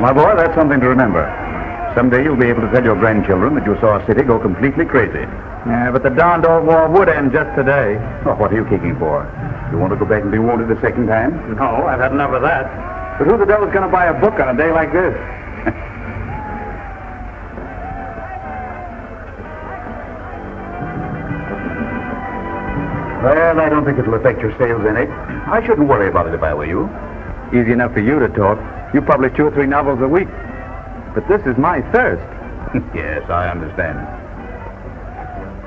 my boy, that's something to remember. Someday you'll be able to tell your grandchildren that you saw a city go completely crazy. Yeah, but the darned old war would end just today. Oh, what are you kicking for? You want to go back and be wounded a second time? No, I've had enough of that. But who the devil's going to buy a book on a day like this? Well, I don't think it'll affect your sales any. I shouldn't worry about it if I were you. Easy enough for you to talk. You publish 2 or 3 novels a week. But this is my thirst. Yes, I understand.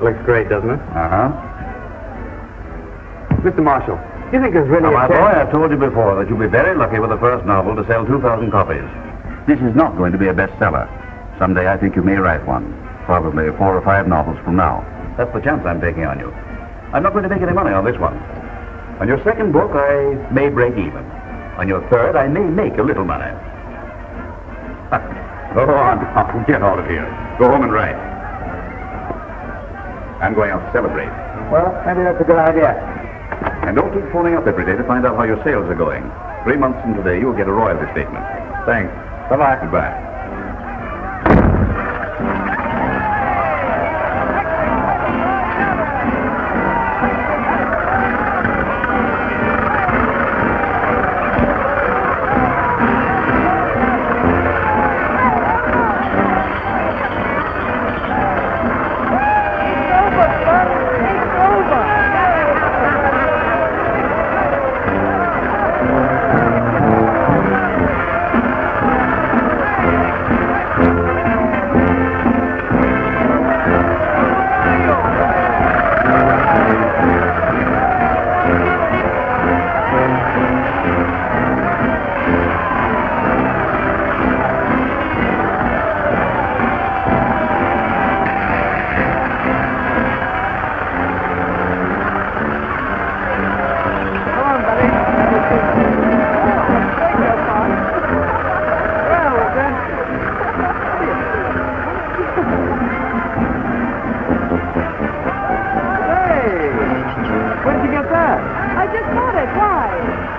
Looks great, doesn't it? Uh-huh. Mr. Marshall, you think there's really Now, my a boy, chance? I've told you before that you'll be very lucky with the first novel to sell 2,000 copies. This is not going to be a bestseller. Someday I think you may write one. Probably 4 or 5 novels from now. That's the chance I'm taking on you. I'm not going to make any money on this one. On your second book, I may break even. On your third, I may make a little money. Go on, now, get out of here. Go home and write. I'm going out to celebrate. Well, maybe that's a good idea. And don't keep phoning up every day to find out how your sales are going. 3 months from today, you'll get a royalty statement. Thanks. Bye-bye. Goodbye.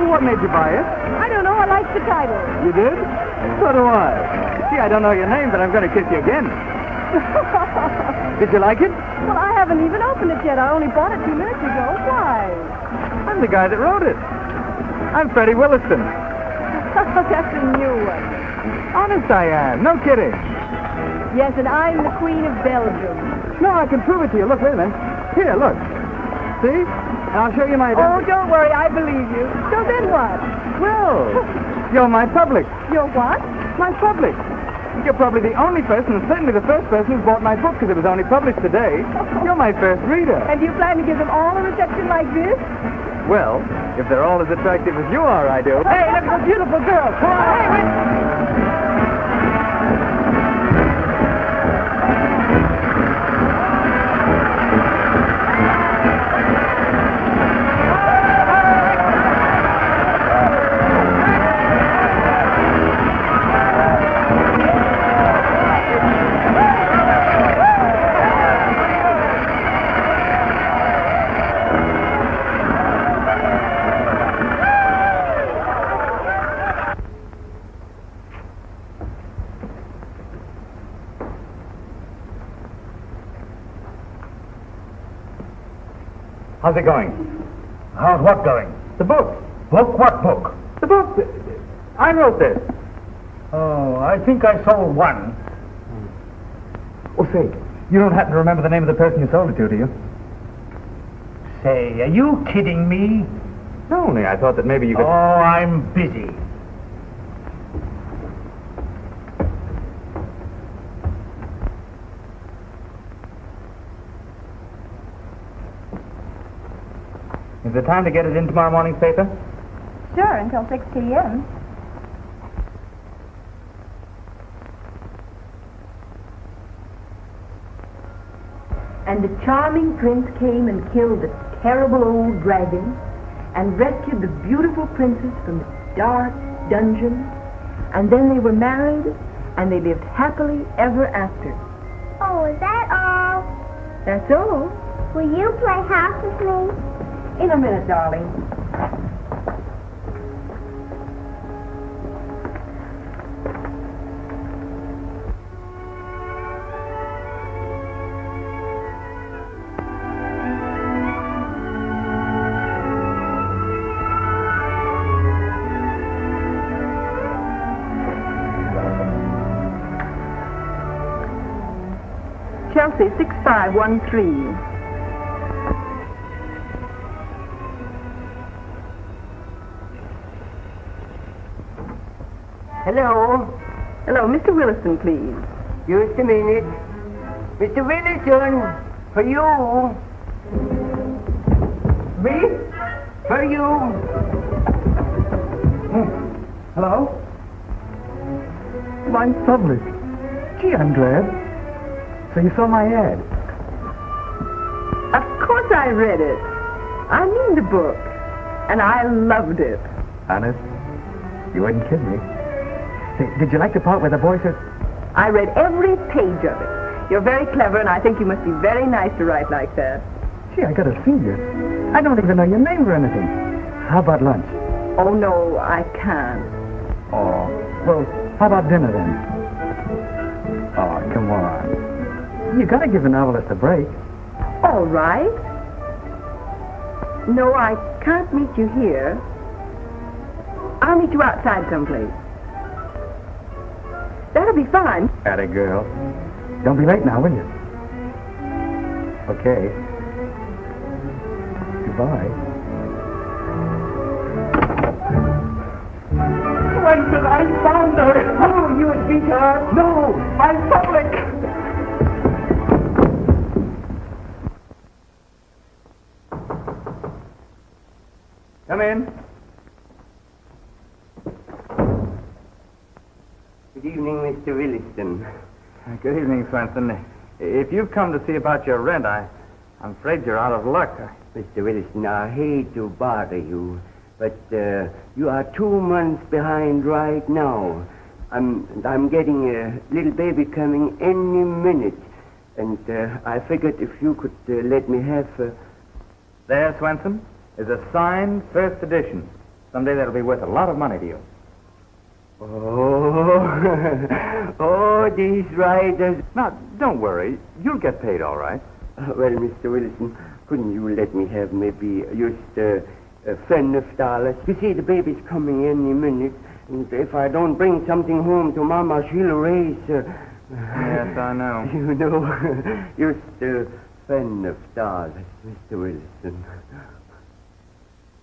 What made you buy it? I don't know. I like the title. You did? So do I. Gee, I don't know your name, but I'm going to kiss you again. Did you like it? Well, I haven't even opened it yet. I only bought it 2 minutes ago. Why? I'm the guy that wrote it. I'm Freddie Williston. That's a new one. Honest I am. No kidding. Yes, and I'm the Queen of Belgium. No, I can prove it to you. Look, wait a minute. Here, look. See? I'll show you my... Oh, don't worry. I believe you. So then what? Well, you're my public. You're what? My public. You're probably the only person, and certainly the first person who bought my book because it was only published today. You're my first reader. And you plan to give them all a reception like this? Well, if they're all as attractive as you are, I do. Hey, look at the beautiful girl. Come on. Hey, wait. How's it going? How's what going? The book. Book? What book? The book. I wrote this. Oh, I think I sold one. Oh, say, you don't happen to remember the name of the person you sold it to, do you? Say, are you kidding me? No, only I thought that maybe you Oh, could... I'm busy. Is there time to get it in tomorrow morning's paper? Sure, until 6 p.m. And the charming prince came and killed the terrible old dragon and rescued the beautiful princess from the dark dungeon. And then they were married and they lived happily ever after. Oh, is that all? That's all. Will you play house with me? In a minute, darling. Chelsea 6513. Hello. Hello, Mr. Willison, please. Just a minute. Mr. Willison, for you. Me? For you. Hello? My public. Gee, I'm glad. So you saw my ad? Of course I read it. I mean the book. And I loved it. Honest? You wouldn't kid me. Say, did you like the part where the boy says, I read every page of it. You're very clever, and I think you must be very nice to write like that. gee, I gotta see you. I don't even know your name or anything. How about lunch? Oh, no, I can't. Oh, well, how about dinner then? Oh, come on. You gotta give a novelist a break. All right. No, I can't meet you here. I'll meet you outside someplace. That'll be fine. Atta girl. Don't be late now, will you? Okay. Goodbye. Winston, I found her. Oh, you would beat her. No, my public. Come in. Good evening, Mr. Williston. Good evening, Swenson. If you've come to see about your rent, I'm afraid you're out of luck. Mr. Williston, I hate to bother you, but you are 2 months behind right now. I'm getting a little baby coming any minute, and I figured if you could let me have... There, Swenson, is a signed first edition. Someday that'll be worth a lot of money to you. Oh, oh, these writers. Now, don't worry. You'll get paid all right. Well, Mr. Wilson, couldn't you let me have maybe just $10? You see, the baby's coming any minute, and if I don't bring something home to Mama, she'll erase. Yes, I know. You know, just $10, Mr. Wilson.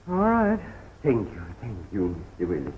All right. Thank you, Mr. Wilson.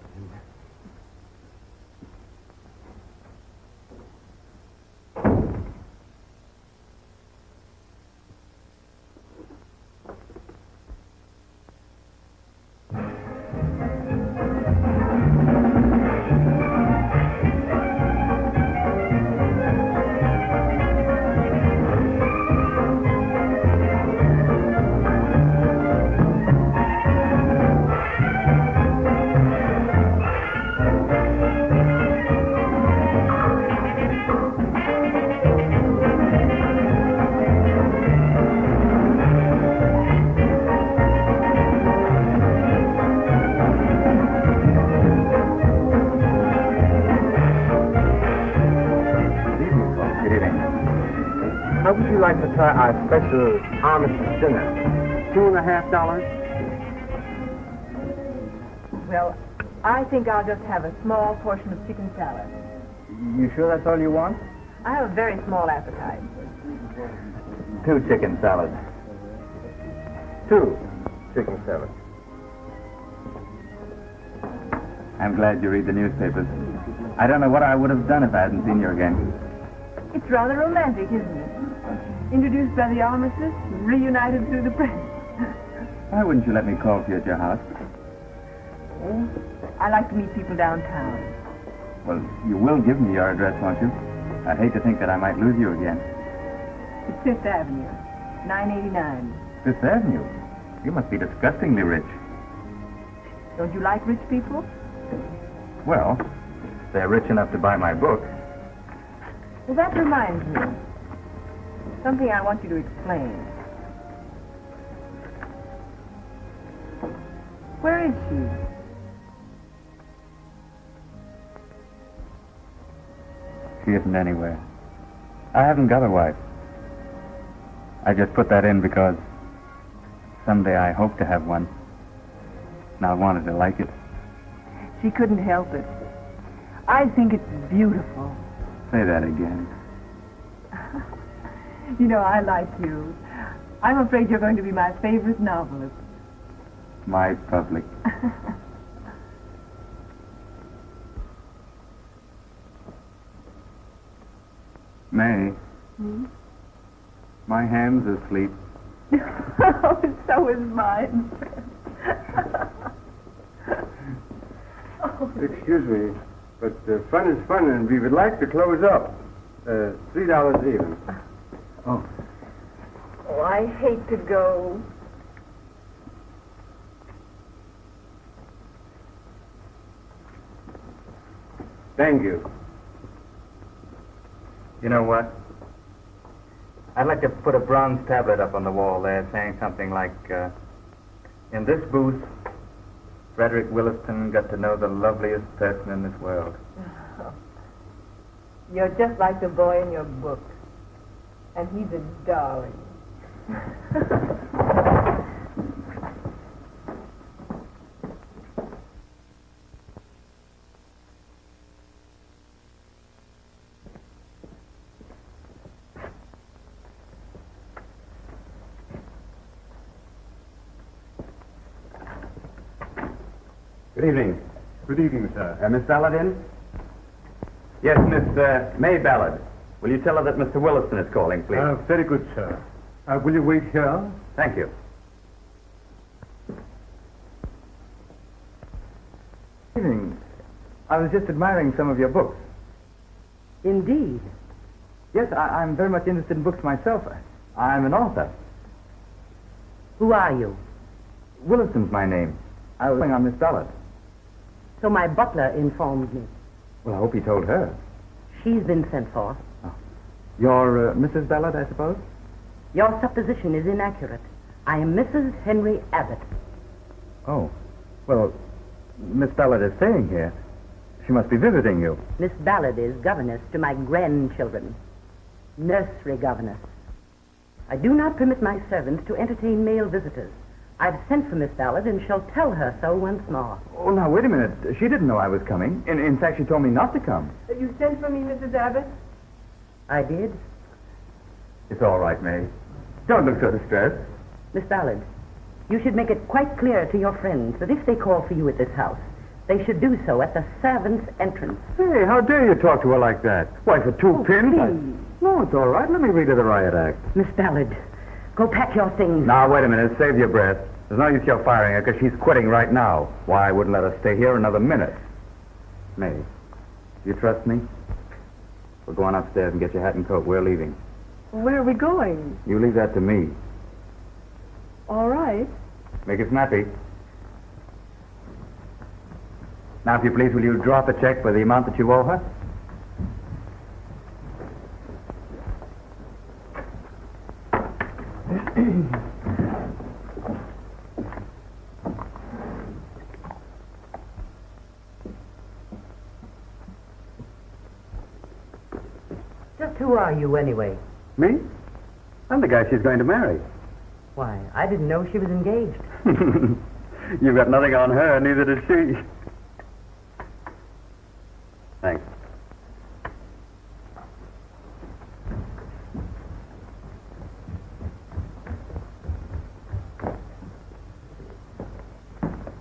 How would you like to try our special armistice dinner? $2.50? Well, I think I'll just have a small portion of chicken salad. You sure that's all you want? I have a very small appetite. 2 chicken salads. 2 chicken salads. I'm glad you read the newspapers. I don't know what I would have done if I hadn't seen you again. It's rather romantic, isn't it? Introduced by the armistice, reunited through the press. Why wouldn't you let me call for you at your house? I like to meet people downtown. Well, you will give me your address, won't you? I'd hate to think that I might lose you again. It's Fifth Avenue, 989. Fifth Avenue? You must be disgustingly rich. Don't you like rich people? Well, they're rich enough to buy my book. Well, that reminds me. Something I want you to explain. Where is she? She isn't anywhere. I haven't got a wife. I just put that in because someday I hope to have one. And I wanted to like it. She couldn't help it. I think it's beautiful. Say that again. You know, I like you. I'm afraid you're going to be my favorite novelist. My public. May. My hand's asleep. Oh, so is mine. Excuse me, but fun is fun, and we would like to close up. $3 even. Oh, I hate to go. Thank you. You know what? I'd like to put a bronze tablet up on the wall there saying something like, in this booth, Frederick Williston got to know the loveliest person in this world. You're just like the boy in your book. And he's a darling. Good evening. Good evening, sir. Miss Ballard in? Yes, Miss May Ballard. Will you tell her that Mr. Williston is calling, please? Very good, sir. Will you wait here? Thank you. Evening. I was just admiring some of your books. Indeed. Yes, I'm very much interested in books myself. I'm an author. Who are you? Williston's my name. I was on Miss Ballard. So my butler informed me. Well, I hope he told her. She's been sent for. You're Mrs. Ballard, I suppose? Your supposition is inaccurate. I am Mrs. Henry Abbott. Oh. Well, Miss Ballard is staying here. She must be visiting you. Miss Ballard is governess to my grandchildren. Nursery governess. I do not permit my servants to entertain male visitors. I've sent for Miss Ballard and shall tell her so once more. Oh, now, wait a minute. She didn't know I was coming. In fact, she told me not to come. You sent for me, Mrs. Abbott? I did. It's all right, May. Don't look so distressed. Miss Ballard, you should make it quite clear to your friends that if they call for you at this house, they should do so at the servants' entrance. Hey, how dare you talk to her like that? Why, for two pins? Please. No, it's all right. Let me read her the riot act. Miss Ballard, go pack your things. Now, wait a minute. Save your breath. There's no use you're firing her because she's quitting right now. Why, I wouldn't let her stay here another minute. May, do you trust me? We'll go on upstairs and get your hat and coat. We're leaving. Where are we going? You leave that to me. All right. Make it snappy. Now, if you please, will you drop a check for the amount that you owe her? Just who are you, anyway? Me? I'm the guy she's going to marry. Why, I didn't know she was engaged. You've got nothing on her, neither does she. Thanks.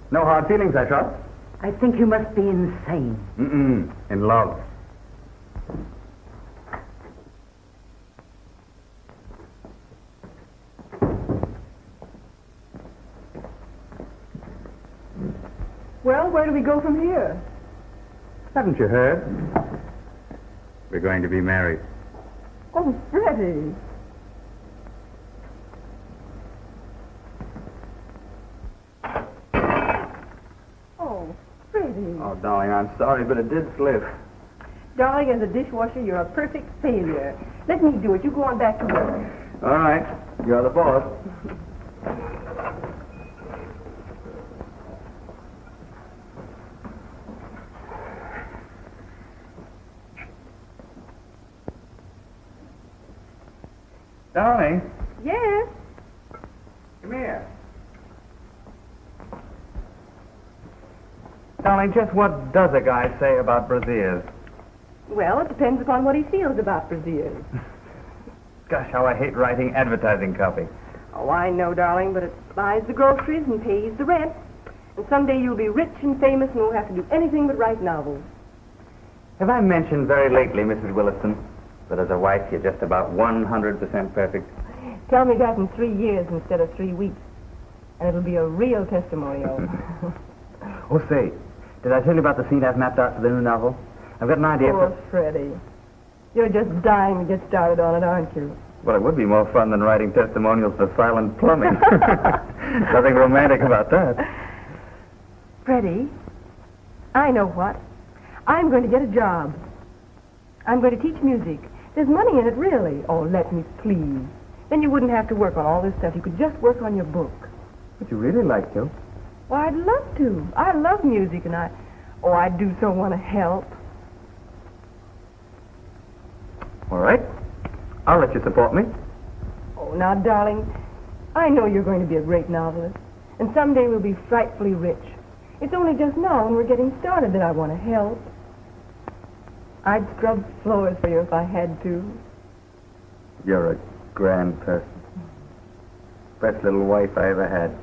No hard feelings, I trust? I think you must be insane. Mm-mm. In love. Well, where do we go from here? Haven't you heard? We're going to be married. Oh, Freddie. Oh, Freddie. Oh, darling, I'm sorry, but it did slip. Darling, as a dishwasher, you're a perfect failure. Let me do it. You go on back to work. All right. You're the boss. Darling, Yes? come here. Darling, just what does a guy say about brassieres? Well, it depends upon what he feels about brassieres. Gosh, how I hate writing advertising copy. Oh, I know, darling, but it buys the groceries and pays the rent. And someday you'll be rich and famous and won't have to do anything but write novels. Have I mentioned very lately, Mrs. Williston, that as a wife you're just about 100% perfect? Tell me that in 3 years instead of 3 weeks. And it'll be a real testimonial. Oh, say, did I tell you about the scene I've mapped out for the new novel? I've got an idea Poor Freddie. You're just dying to get started on it, aren't you? Well, it would be more fun than writing testimonials for silent plumbing. Nothing romantic about that. Freddie, I know what. I'm going to get a job. I'm going to teach music. There's money in it, really. Oh, let me, please. Then you wouldn't have to work on all this stuff. You could just work on your book. Would you really like to? Well, I'd love to. I love music, and I do so want to help. All right. I'll let you support me. Oh, now, darling, I know you're going to be a great novelist, and someday we'll be frightfully rich. It's only just now when we're getting started that I want to help. I'd scrub floors for you if I had to. You're a grand person. Best little wife I ever had.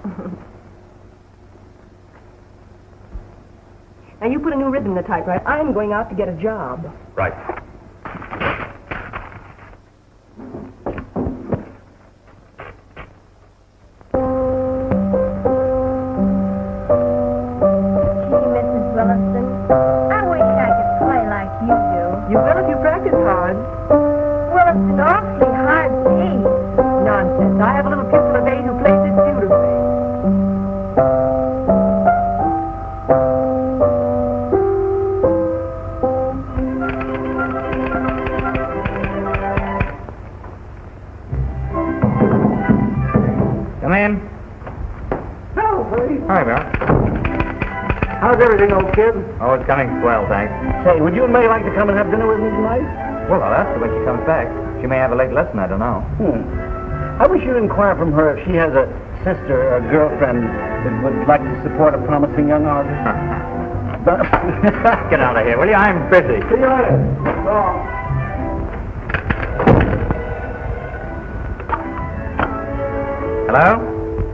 Now, you put a new rhythm in the typewriter. I'm going out to get a job. Right. Gee, Mrs. Williston, I wish I could play like you do. You will if you practice hard. Well, it's an awfully hard piece. Nonsense. I have a little pupil of 8 who plays it beautifully. Come in. Hello, buddy. Hi, Bill. How's everything, old kid? Oh, it's coming swell, thanks. Say, would you and May like to come and have dinner with me tonight? Well, I'll ask her when she comes back. She may have a late lesson, I don't know. I wish you'd inquire from her if she has a sister or a girlfriend that would like to support a promising young artist. Get out of here, will you? I'm busy. See you later. Hello?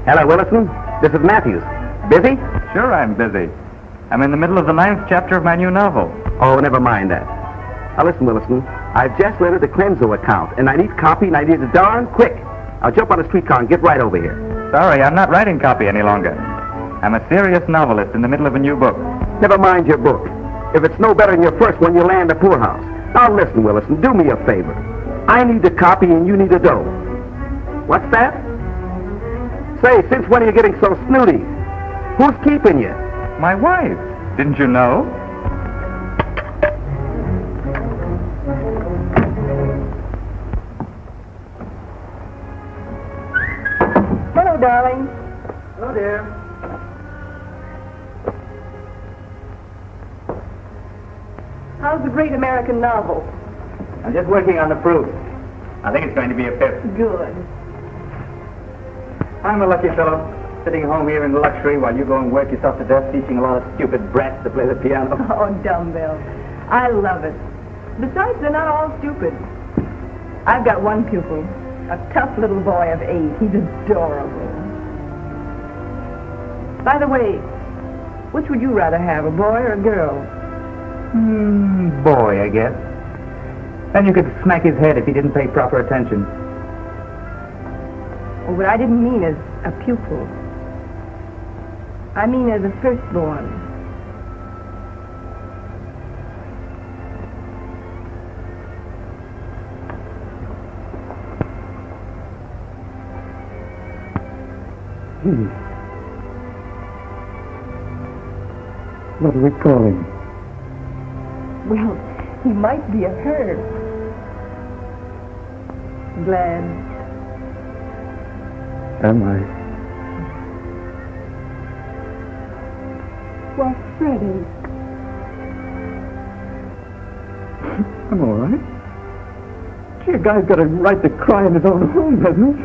Hello, Williston. This is Matthews. Busy? Sure, I'm busy. I'm in the middle of the 9th chapter of my new novel. Oh, never mind that. Now listen, Williston. I've just rented the Crenzo account, and I need copy, and I need it darn quick. I'll jump on a streetcar and get right over here. Sorry, I'm not writing copy any longer. I'm a serious novelist in the middle of a new book. Never mind your book. If it's no better than your first one, you'll land a poorhouse. Now listen, Williston, do me a favor. I need the copy, and you need a dough. What's that? Say, since when are you getting so snooty? Who's keeping you? My wife. Didn't you know? Hello, darling. Hello, dear. How's the great American novel? I'm just working on the proof. I think it's going to be a fifth. Good. I'm a lucky fellow, sitting home here in luxury while you go and work yourself to death teaching a lot of stupid brats to play the piano. Oh, dumbbell. I love it. Besides, they're not all stupid. I've got one pupil, a tough little boy of 8. He's adorable. By the way, which would you rather have, a boy or a girl? Boy, I guess. Then you could smack his head if he didn't pay proper attention. Oh, but I didn't mean as a pupil. I mean as a firstborn. What do we call him? Well, he might be a her. Glad. Am I? Well, Freddie. I'm all right. Gee, a guy's got a right to cry in his own home, hasn't he?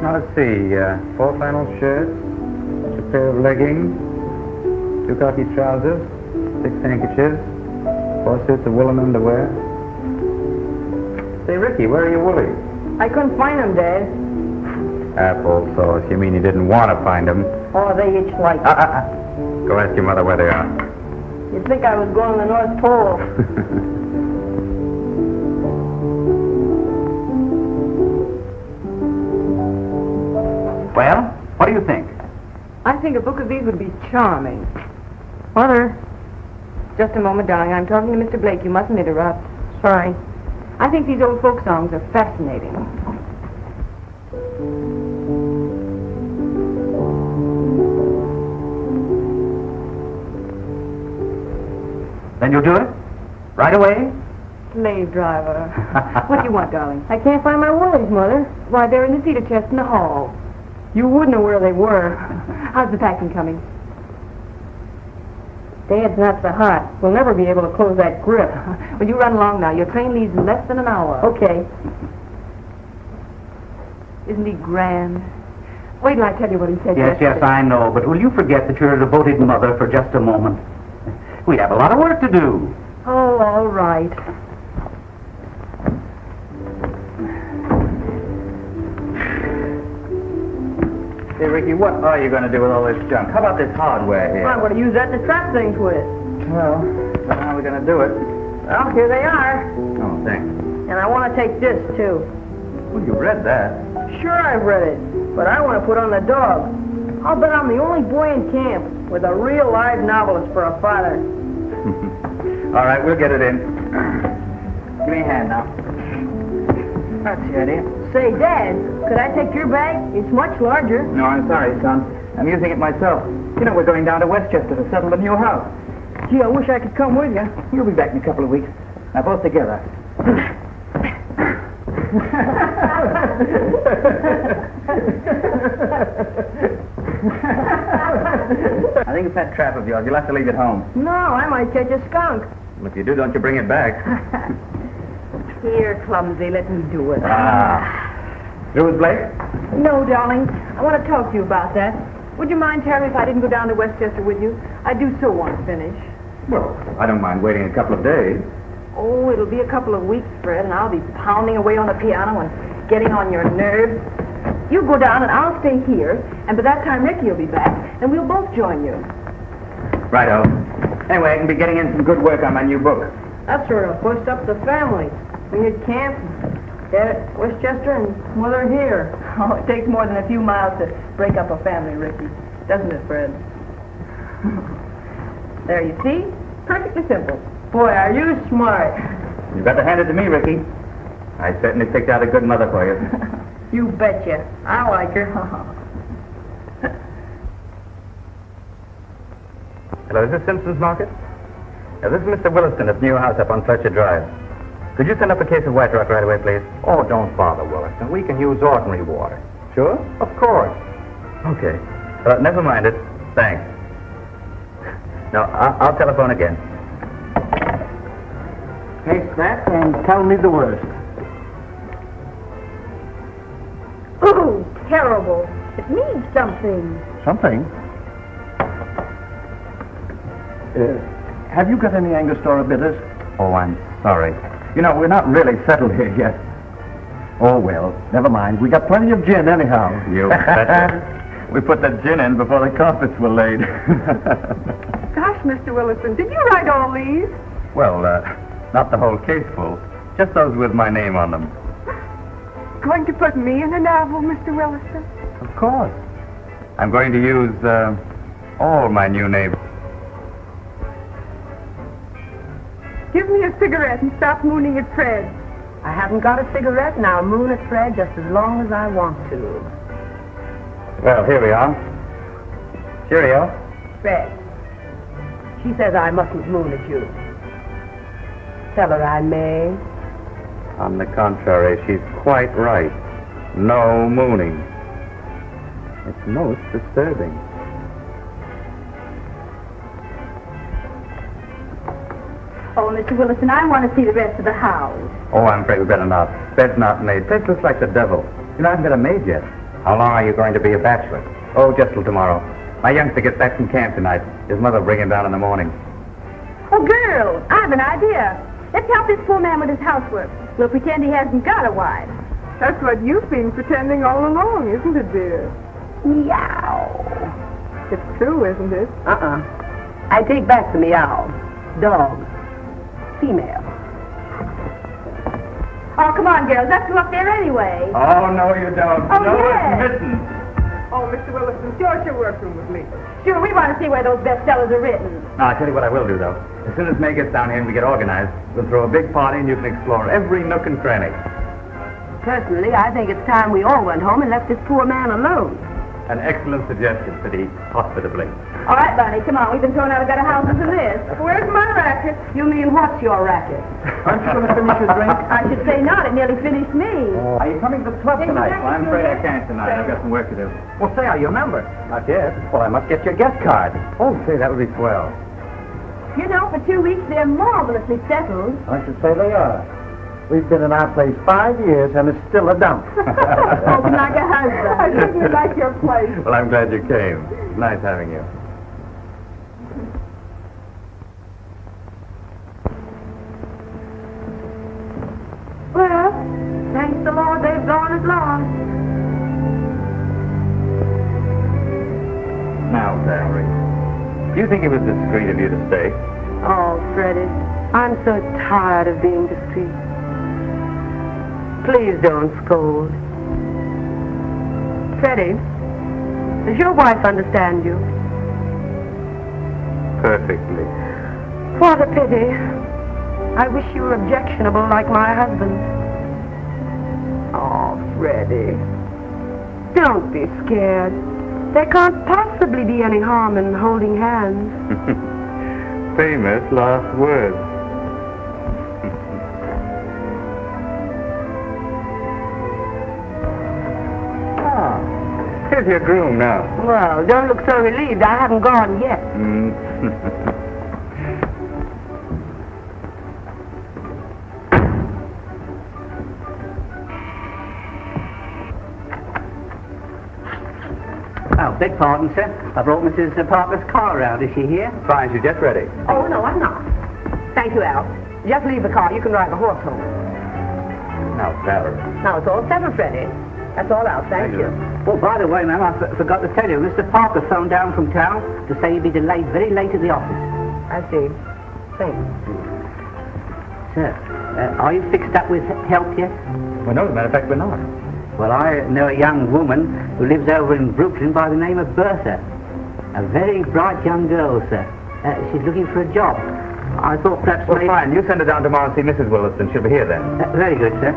Now, let's see. 4 flannel shirts, a pair of leggings, 2 khaki trousers, 6 handkerchiefs, 4 suits of woolen underwear. Say, Ricky, where are your woolies? I couldn't find them, Dad. Applesauce. You mean you didn't want to find them? Oh, they itch like. Go ask your mother where they are. You'd think I was going to the North Pole. Well, what do you think? I think a book of these would be charming. Mother, just a moment, darling. I'm talking to Mr. Blake. You mustn't interrupt. Sorry. I think these old folk songs are fascinating. Then you'll do it? Right away? Slave driver. What do you want, darling? I can't find my woolies, Mother. Why, they're in the cedar chest in the hall. You wouldn't know where they were. How's the packing coming? Dad's not so hot. We'll never be able to close that grip. Well, you run along now. Your train leaves in less than an hour. Okay. Isn't he grand? Wait till I tell you what he said Yes, yesterday. yes, I know. But will you forget that you're a devoted mother for just a moment? We have a lot of work to do. Oh, all right. Say, Ricky, what are you going to do with all this junk? How about this hardware here? I'm going to use that to trap things with. Well, how are we going to do it? Well, here they are. Oh, thanks. And I want to take this, too. Well, you read that. Sure, I've read it, but I want to put on the dog. I'll bet I'm the only boy in camp with a real live novelist for a father. All right, we'll get it in. Give me a hand now. That's the idea. Say, Dad, could I take your bag? It's much larger. No, I'm sorry, son. I'm using it myself. You know, we're going down to Westchester to settle a new house. Gee, I wish I could come with you. You'll be back in a couple of weeks. Now, both together. I think it's that trap of yours. You'll have to leave it home. No, I might catch a skunk. Well, if you do, don't you bring it back. Here, clumsy, let me do it. Through with Blake? No, darling. I want to talk to you about that. Would you mind, Terry, if I didn't go down to Westchester with you? I do so want to finish. Well, I don't mind waiting a couple of days. Oh, it'll be a couple of weeks, Fred, and I'll be pounding away on the piano and getting on your nerves. You go down and I'll stay here, and by that time Ricky will be back, and we'll both join you. Righto. Anyway, I can be getting in some good work on my new book. That sort of pushed up the family. We had camp, Dad at Westchester, and Mother here. Oh, it takes more than a few miles to break up a family, Ricky. Doesn't it, Fred? There, you see? Perfectly simple. Boy, are you smart. You've got to hand it to me, Ricky. I certainly picked out a good mother for you. You betcha. I like her. Hello, is this Simpson's Market? This is Mr. Williston at the new house up on Fletcher Drive. Could you send up a case of White Rock right away, please? Oh, don't bother, Williston. We can use ordinary water. Sure? Of course. Okay. Never mind it. Thanks. No, I'll telephone again. Taste that and tell me the worst. Oh, terrible. It means something. Something? Have you got any Angostura bitters? Oh, I'm sorry. You know, we're not really settled here yet. Oh, well, never mind. We got plenty of gin anyhow. You betcha. We put the gin in before the carpets were laid. Gosh, Mr. Williston, did you write all these? Well, not the whole case full. Just those with my name on them. Going to put me in a novel, Mr. Williston? Of course. I'm going to use all my new names. Give me a cigarette and stop mooning at Fred. I haven't got a cigarette, and I'll moon at Fred just as long as I want to. Well, here we are. Cheerio. Fred, she says I mustn't moon at you. Tell her I may. On the contrary, she's quite right. No mooning. It's most disturbing. Oh, Mr. Williston, I want to see the rest of the house. Oh, I'm afraid we better not. Bed's not made. Place looks like the devil. You know, I haven't got a maid yet. How long are you going to be a bachelor? Oh, just till tomorrow. My youngster gets back from camp tonight. His mother will bring him down in the morning. Oh, girls, I have an idea. Let's help this poor man with his housework. We'll pretend he hasn't got a wife. That's what you've been pretending all along, isn't it, dear? Meow. It's true, isn't it? I take back the meow. Dog. Female. Oh, come on, girls. Let's go up there anyway. Oh, no, you don't. Oh, yes. Mitten. Oh, Mr. Williston, show us your workroom with me. Sure, we want to see where those bestsellers are written. Now, I'll tell you what I will do, though. As soon as May gets down here and we get organized, we'll throw a big party and you can explore every nook and cranny. Personally, I think it's time we all went home and left this poor man alone. An excellent suggestion, said he, hospitably. All right, Bunny, come on. We've been thrown out of better houses than this. Where's my racket? You mean what's your racket? Aren't you going to finish your drink? I should say not. It nearly finished me. Are you coming to the club tonight? Well, I'm afraid I can't tonight. I've got some work to do. Well, say, are you a member? Not yet. Well, I must get your guest card. Oh, say, that would be swell. You know, for 2 weeks, they're marvelously settled. I should say they are. We've been in our place 5 years, and it's still a dump. Open like a husband. I certainly like your place. Well, I'm glad you came. It's nice having you. Well, thanks the Lord they've gone at last. Now, Valerie, do you think it was discreet of you to stay? Oh, Freddie, I'm so tired of being discreet. Please don't scold. Freddie, does your wife understand you? Perfectly. What a pity. I wish you were objectionable like my husband. Oh, Freddie, don't be scared. There can't possibly be any harm in holding hands. Famous last words. Here's your groom now. Well, don't look so relieved. I haven't gone yet. Oh, beg pardon, sir. I brought Mrs. Parker's car around. Is she here? Fine, she's just ready. Oh, no, I'm not. Thank you, Al. Just leave the car. You can ride the horse home. Now, Valerie. Now, it's all settled, Freddie. That's all out. Thank you. Oh, by the way, ma'am, I forgot to tell you, Mr. Parker phoned down from town to say he'd be delayed very late at the office. I see. Thanks. Sir, are you fixed up with help yet? Well, no, as a matter of fact, we're not. Well, I know a young woman who lives over in Brooklyn by the name of Bertha. A very bright young girl, sir. She's looking for a job. I thought perhaps... Well, fine. You send her down tomorrow and see Mrs. Williston. She'll be here then. Very good, sir.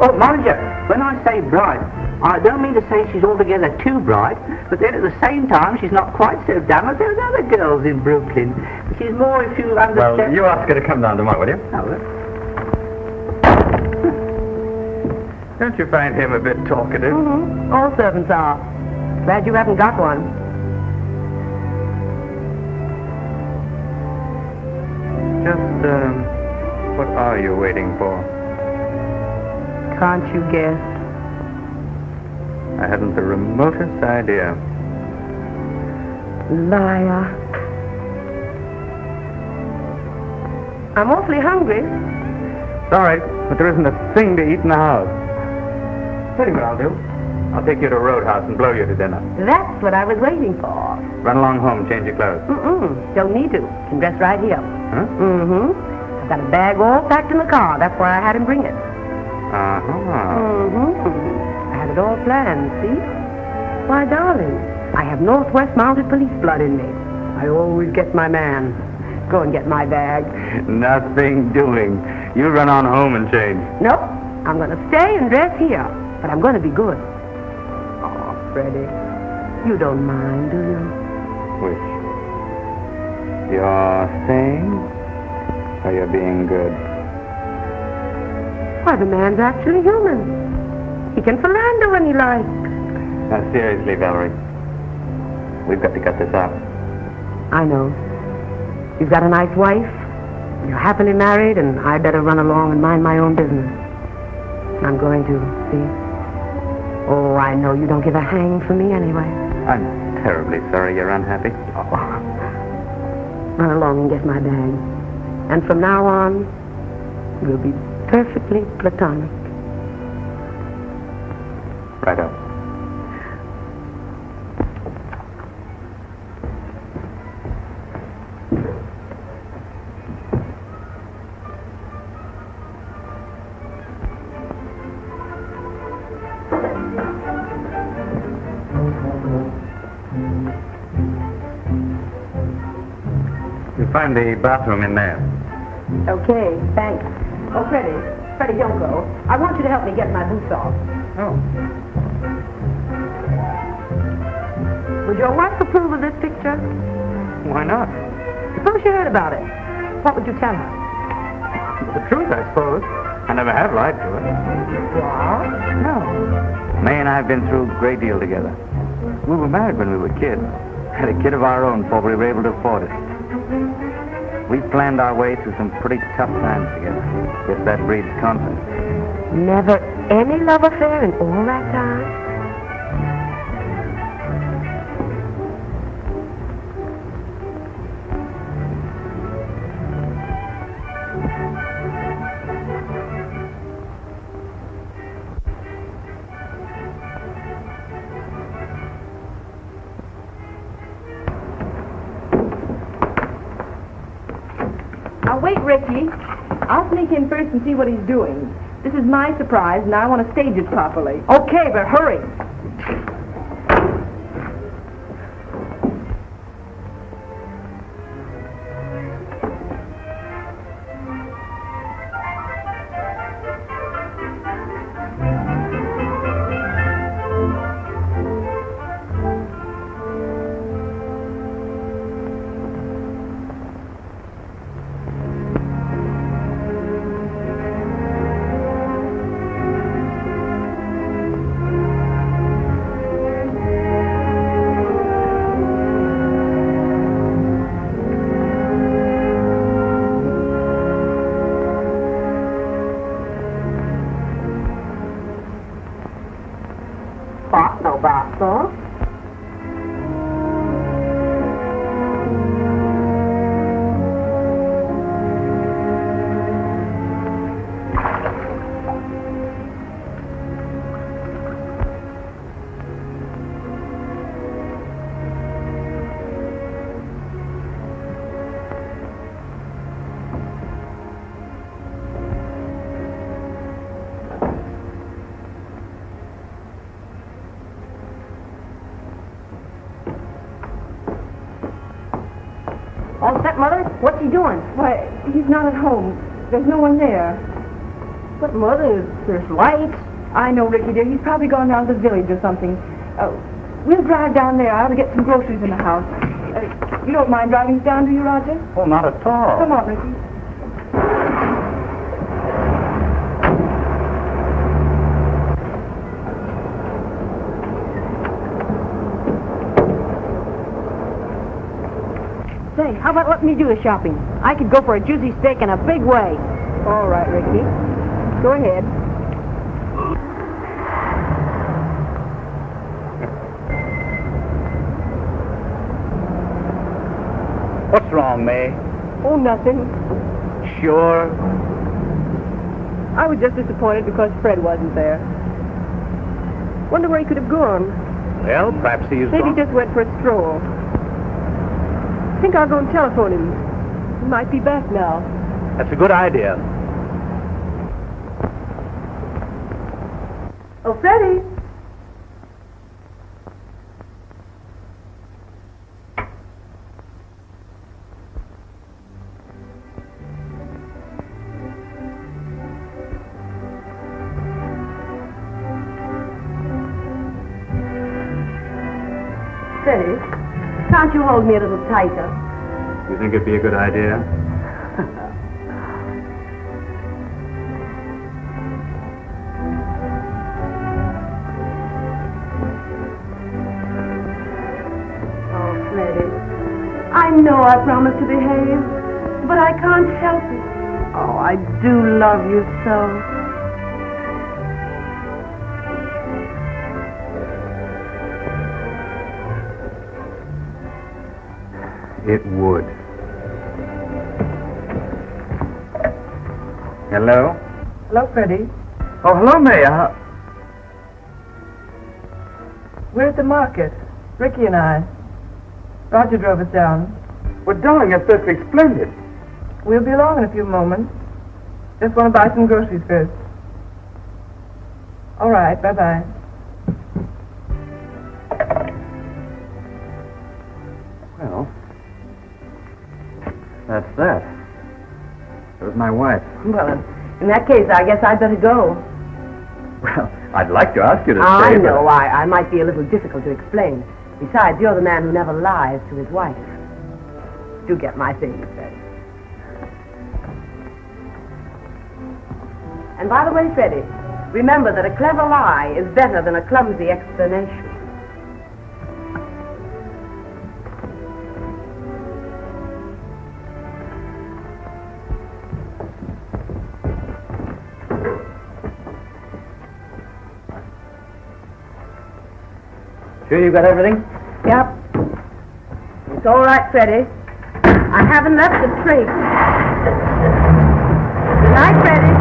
Oh, mind you, when I say bright, I don't mean to say she's altogether too bright, but then at the same time, she's not quite so dumb as those other girls in Brooklyn. She's more, if you understand... Well, you ask her to come down tomorrow, will you? Oh, well. Don't you find him a bit talkative? Mm-hmm. All servants are. Glad you haven't got one. Just, what are you waiting for? Can't you guess? I hadn't the remotest idea. Liar. I'm awfully hungry. It's all right, but there isn't a thing to eat in the house. Tell you what I'll do. I'll take you to a roadhouse and blow you to dinner. That's what I was waiting for. Run along home, change your clothes. Don't need to. Can dress right here. Huh? I've got a bag all packed in the car. That's why I had him bring it. Uh-huh. I had it all planned, see? Why, darling, I have Northwest Mounted Police blood in me. I always get my man. Go and get my bag. Nothing doing. You run on home and change. Nope. I'm going to stay and dress here. But I'm going to be good. Oh, Freddie, you don't mind, do you? Which? You're staying? Or you're being good? Why, the man's actually human. He can philander when he likes. Now, seriously, Valerie. We've got to cut this out. I know. You've got a nice wife. You're happily married, and I'd better run along and mind my own business. I'm going to, see? Oh, I know you don't give a hang for me anyway. I'm terribly sorry you're unhappy. Run along and get my bag. And from now on, we'll be perfectly platonic. Right up. You'll find the bathroom in there. Okay, thanks. Oh, Freddie, don't go. I want you to help me get my boots off. Oh. Would your wife approve of this picture? Why not? Suppose she heard about it. What would you tell her? The truth, I suppose. I never have lied to her. What? No. May and I have been through a great deal together. We were married when we were kids. Had a kid of our own before we were able to afford it. We planned our way through some pretty tough times together. Guess that breeds confidence. Never any love affair in all that time? Now wait, Ricky. I'll sneak in first and see what he's doing. This is my surprise, and I want to stage it properly. Okay, but hurry. Basso. All set, Mother? What's he doing? Why, he's not at home. There's no one there. But, Mother, there's lights. I know, Ricky, dear. He's probably gone down to the village or something. We'll drive down there. I ought to get some groceries in the house. You don't mind driving us down, do you, Roger? Oh, not at all. Come on, Ricky. Say, how about letting me do the shopping? I could go for a juicy steak in a big way. All right, Ricky. Go ahead. What's wrong, May? Oh, nothing. Sure. I was just disappointed because Fred wasn't there. Wonder where he could have gone. Well, perhaps he's Maybe he gone. just went for a stroll. I think I'll go and telephone him. He might be back now. That's a good idea. Oh, Freddie. Freddie, can't you hold me a little tighter? You think it'd be a good idea? Oh, Freddie, I know I promised to behave, but I can't help it. Oh, I do love you so. It would. Hello? Hello, Freddie. Oh, hello, May. We're at the market. Ricky and I. Roger drove us down. Well, darling, that's perfectly splendid. We'll be along in a few moments. Just want to buy some groceries first. All right, bye-bye. Well, that's that. It was my wife. Well, in that case, I guess I'd better go. Well, I'd like to ask you to I stay, but- know. I might be a little difficult to explain. Besides, you're the man who never lies to his wife. Do get my things, Freddie. And by the way, Freddie, remember that a clever lie is better than a clumsy explanation. Sure you got everything? Yep. It's all right, Freddie. I haven't left a trace. Good night, Freddie.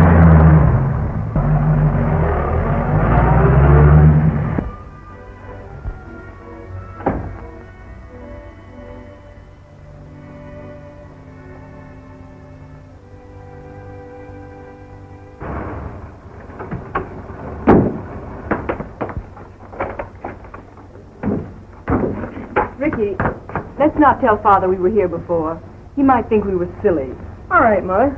Ricky, let's not tell Father we were here before. He might think we were silly. All right, Mother.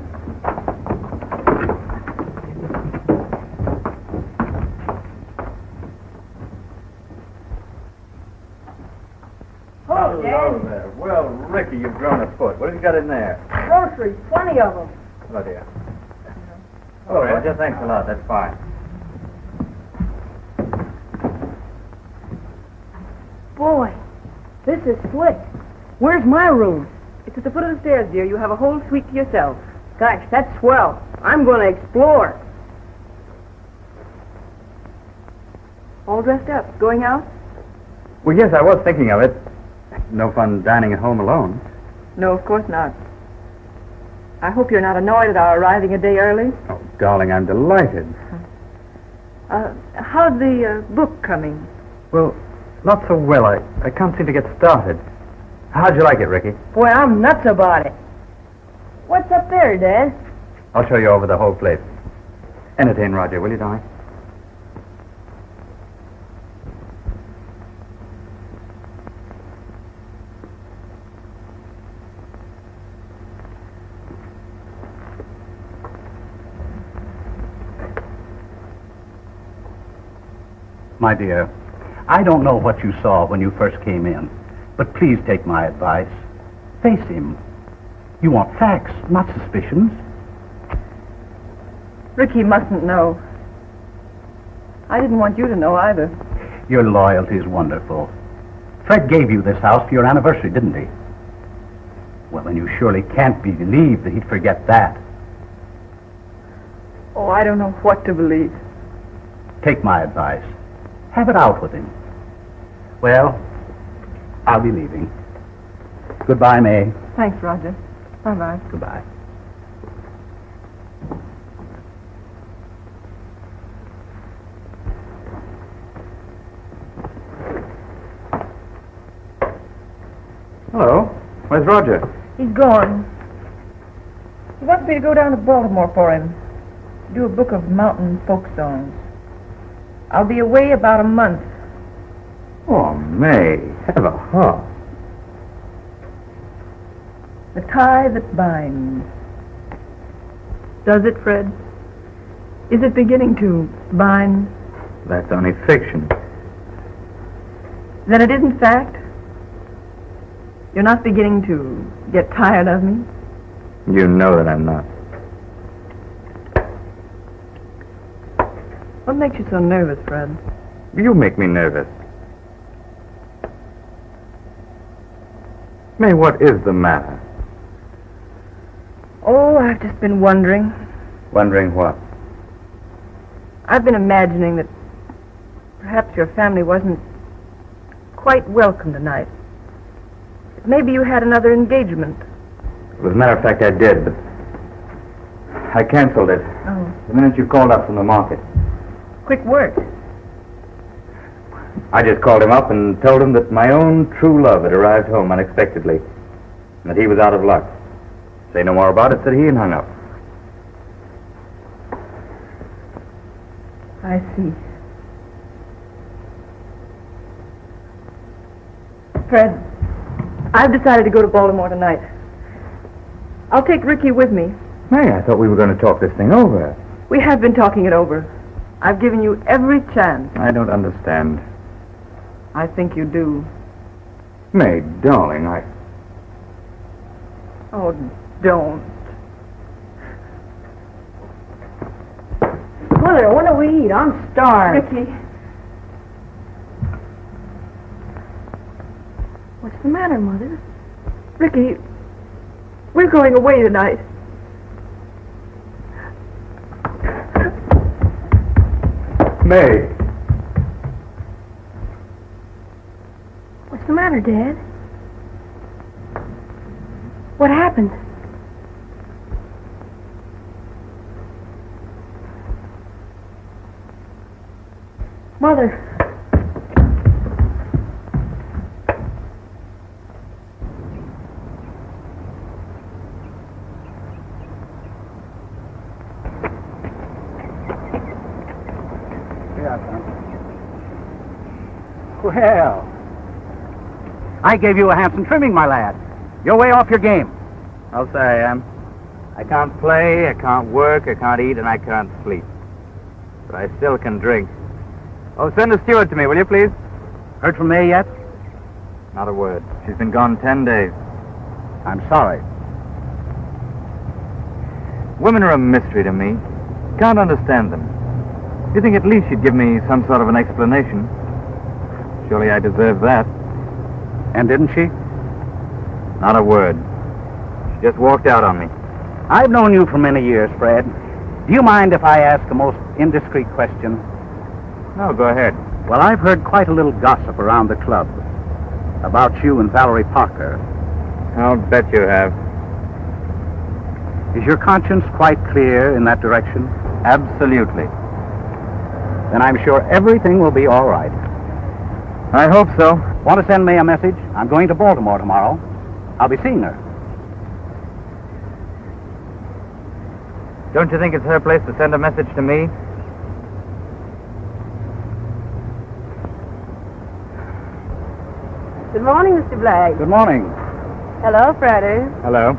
Oh, Dad. there. Well, Ricky, you've grown a foot. What have you got in there? Groceries, 20 of them. Oh, dear. Hello, Roger. Thanks a lot. That's fine. Boy, this is slick. Where's my room? It's at the foot of the stairs, dear. You have a whole suite to yourself. Gosh, that's swell. I'm going to explore. All dressed up. Going out? Well, yes, I was thinking of it. No fun dining at home alone. No, of course not. I hope you're not annoyed at our arriving a day early. Oh, darling, I'm delighted. How's the book coming? Well, not so well. I can't seem to get started. How'd you like it, Ricky? Boy, I'm nuts about it. What's up there, Dad? I'll show you over the whole place. Entertain Roger, will you, darling? My dear, I don't know what you saw when you first came in, but please take my advice. Face him. You want facts, not suspicions. Ricky mustn't know. I didn't want you to know either. Your loyalty is wonderful. Fred gave you this house for your anniversary, didn't he? Well, then you surely can't believe that he'd forget that. Oh, I don't know what to believe. Take my advice. Have it out with him. Well, I'll be leaving. Goodbye, May. Thanks, Roger. Bye-bye. Goodbye. Hello. Where's Roger? He's gone. He wants me to go down to Baltimore for him. To do a book of mountain folk songs. I'll be away about a month. Oh, May, have a heart. The tie that binds. Does it, Fred? Is it beginning to bind? That's only fiction. Then it isn't fact? You're not beginning to get tired of me? You know that I'm not. What makes you so nervous, Fred? You make me nervous. May, what is the matter? Oh, I've just been wondering. Wondering what? I've been imagining that perhaps your family wasn't quite welcome tonight. Maybe you had another engagement. As a matter of fact, I did, but I canceled it Oh. the minute you called up from the market. Quick work. I just called him up and told him that my own true love had arrived home unexpectedly, and that he was out of luck. Say no more about it, said he, and hung up. I see. Fred, I've decided to go to Baltimore tonight. I'll take Ricky with me. May, I thought we were going to talk this thing over. We have been talking it over. I've given you every chance. I don't understand. I think you do. May, darling, Oh, don't. Mother, what do we eat? I'm starved. Ricky. What's the matter, Mother? Ricky, we're going away tonight. May. What's the matter, Dad? What happened? Mother. Well, I gave you a handsome trimming, my lad. You're way off your game. I'll say I am. I can't play, I can't work, I can't eat, and I can't sleep. But I still can drink. Oh, send a steward to me, will you, please? Heard from May yet? Not a word. She's been gone 10 days. I'm sorry. Women are a mystery to me. Can't understand them. You think at least you'd give me some sort of an explanation? Surely I deserve that. And didn't she? Not a word. She just walked out on me. I've known you for many years, Fred. Do you mind if I ask a most indiscreet question? No, go ahead. Well, I've heard quite a little gossip around the club about you and Valerie Parker. I'll bet you have. Is your conscience quite clear in that direction? Absolutely. Then I'm sure everything will be all right. I hope so. Want to send May a message? I'm going to Baltimore tomorrow. I'll be seeing her. Don't you think it's her place to send a message to me? Good morning, Mr. Blagg. Good morning. Hello, Freddie. Hello.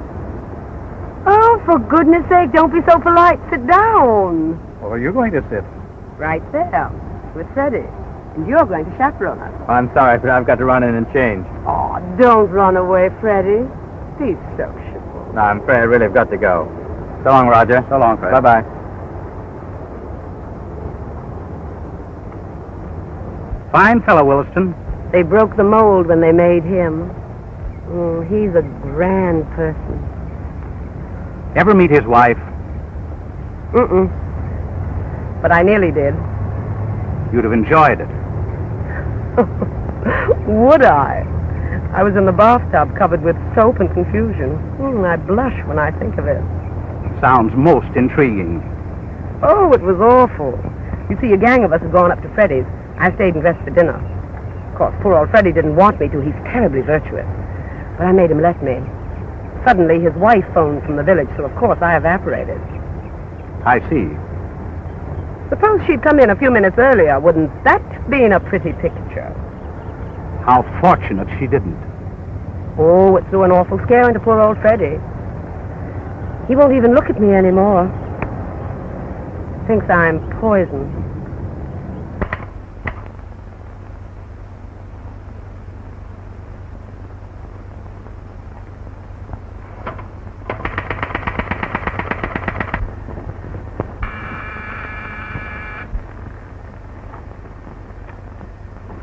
Oh, for goodness sake, don't be so polite. Sit down. Where are you going to sit? Right there, with Freddie. And you're going to chaperone us. I'm sorry, but I've got to run in and change. Oh, don't run away, Freddie. Be sociable. No, I'm afraid I really have got to go. So long, Roger. So long, Fred. Bye-bye. Fine fellow, Williston. They broke the mold when they made him. He's a grand person. Ever meet his wife? Mm-mm. But I nearly did. You'd have enjoyed it. Would I? I was in the bathtub covered with soap and confusion. I blush when I think of it. Sounds most intriguing. Oh, it was awful. You see, a gang of us had gone up to Freddie's. I stayed and dressed for dinner. Of course, poor old Freddie didn't want me to. He's terribly virtuous. But I made him let me. Suddenly, his wife phoned from the village, so of course I evaporated. I see. Suppose she'd come in a few minutes earlier. Wouldn't that been a pretty picture? How fortunate she didn't. Oh, it threw an awful scare into poor old Freddie. He won't even look at me anymore. Thinks I'm poison.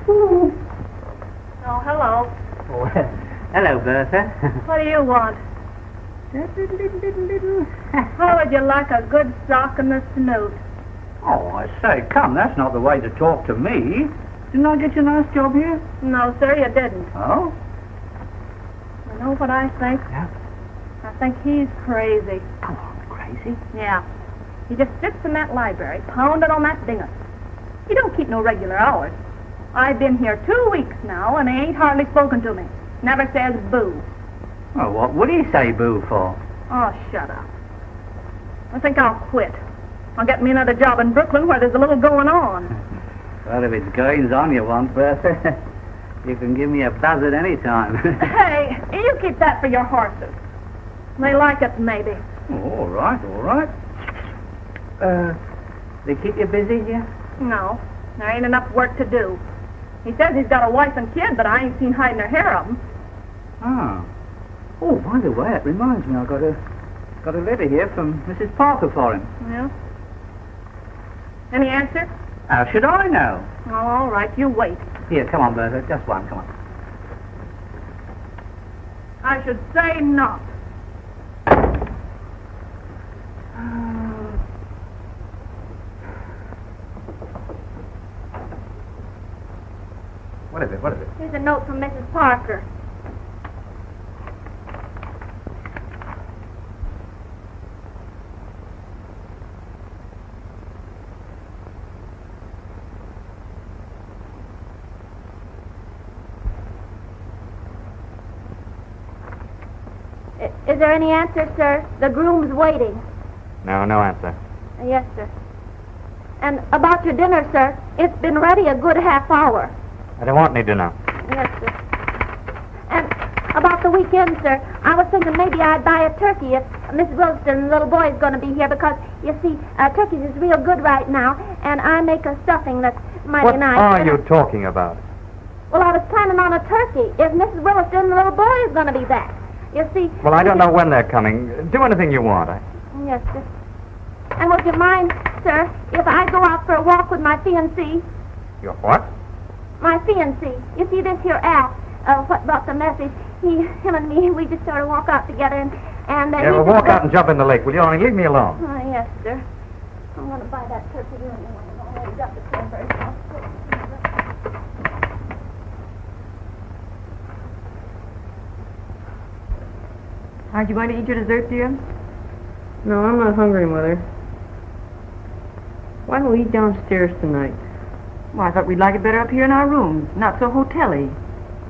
Oh, hello. Oh, hello, Bertha. What do you want? How would you like a good sock in the snoot? Oh, I say, come, that's not the way to talk to me. Didn't I get you a nice job here? No, sir, you didn't. Oh? Know what I think? Yeah? I think he's crazy. Come on, crazy. Yeah. He just sits in that library, pounding on that dingus. He don't keep no regular hours. I've been here 2 weeks now, and he ain't hardly spoken to me. Never says boo. Well, what would he say boo for? Oh, shut up. I think I'll quit. I'll get me another job in Brooklyn where there's a little going on. Well, if it's goings on you want, Bertha, you can give me a buzz at any time. Hey, you keep that for your horses. They like it, maybe. Oh, all right, all right. They keep you busy here? No, there ain't enough work to do. He says he's got a wife and kid, but I ain't seen hide nor hair of 'em. Ah. Oh, by the way, it reminds me, I got a letter here from Mrs. Parker for him. Yeah? Any answer? How should I know? Oh, all right, you wait. Here, come on, Bertha, just one, come on. I should say not. What is it, what is it? Here's a note from Mrs. Parker. Is there any answer, sir? The groom's waiting. No answer. Yes, sir. And about your dinner, sir, it's been ready a good half hour. I don't want any dinner. Yes, sir. And about the weekend, sir, I was thinking maybe I'd buy a turkey if Miss Wilson and the little boy is going to be here because, you see, turkeys is real good right now, and I make a stuffing that's mighty What nice. are you talking about? Well, I was planning on a turkey if Mrs. Wilson and the little boy is going to be back. You see... Well, I don't know when they're coming. Do anything you want. Yes, sir. And would you mind, sir, if I go out for a walk with my fiancé? Your what? My fiancé. You see, this here Al, what brought the message, him and me, we just sort of walk out together and Yeah, well, walk out and jump in the lake, will you? Only leave me alone. Oh, yes, sir. I'm going to buy that turkey here and I've already got the cranberry sauce. Aren't you going to eat your dessert, dear? No, I'm not hungry, Mother. Why don't we eat downstairs tonight? Well, I thought we'd like it better up here in our rooms, not so hotel-y.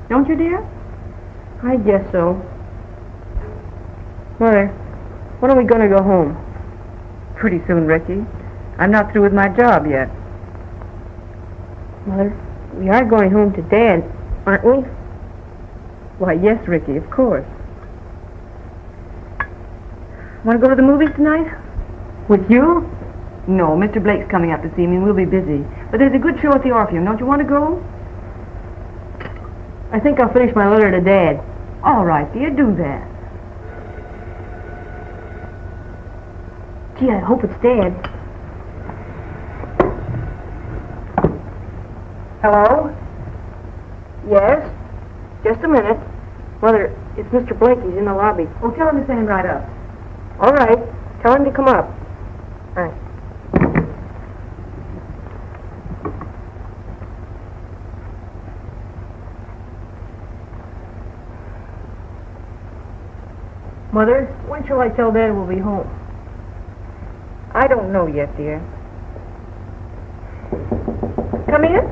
Don't you, dear? I guess so. Mother, when are we going to go home? Pretty soon, Ricky. I'm not through with my job yet. Mother, we are going home to Dad, aren't we? Why, yes, Ricky, of course. Want to go to the movies tonight? With you? No, Mr. Blake's coming up to see me and we'll be busy. But there's a good show at the Orpheum. Don't you want to go? I think I'll finish my letter to Dad. All right, dear, do that. Gee, I hope it's Dad. Hello? Yes? Just a minute. Mother, it's Mr. Blake. He's in the lobby. Oh, tell him to send him right up. All right. Tell him to come up. All right. Mother, when shall I tell Dad we'll be home? I don't know yet, dear. Come in.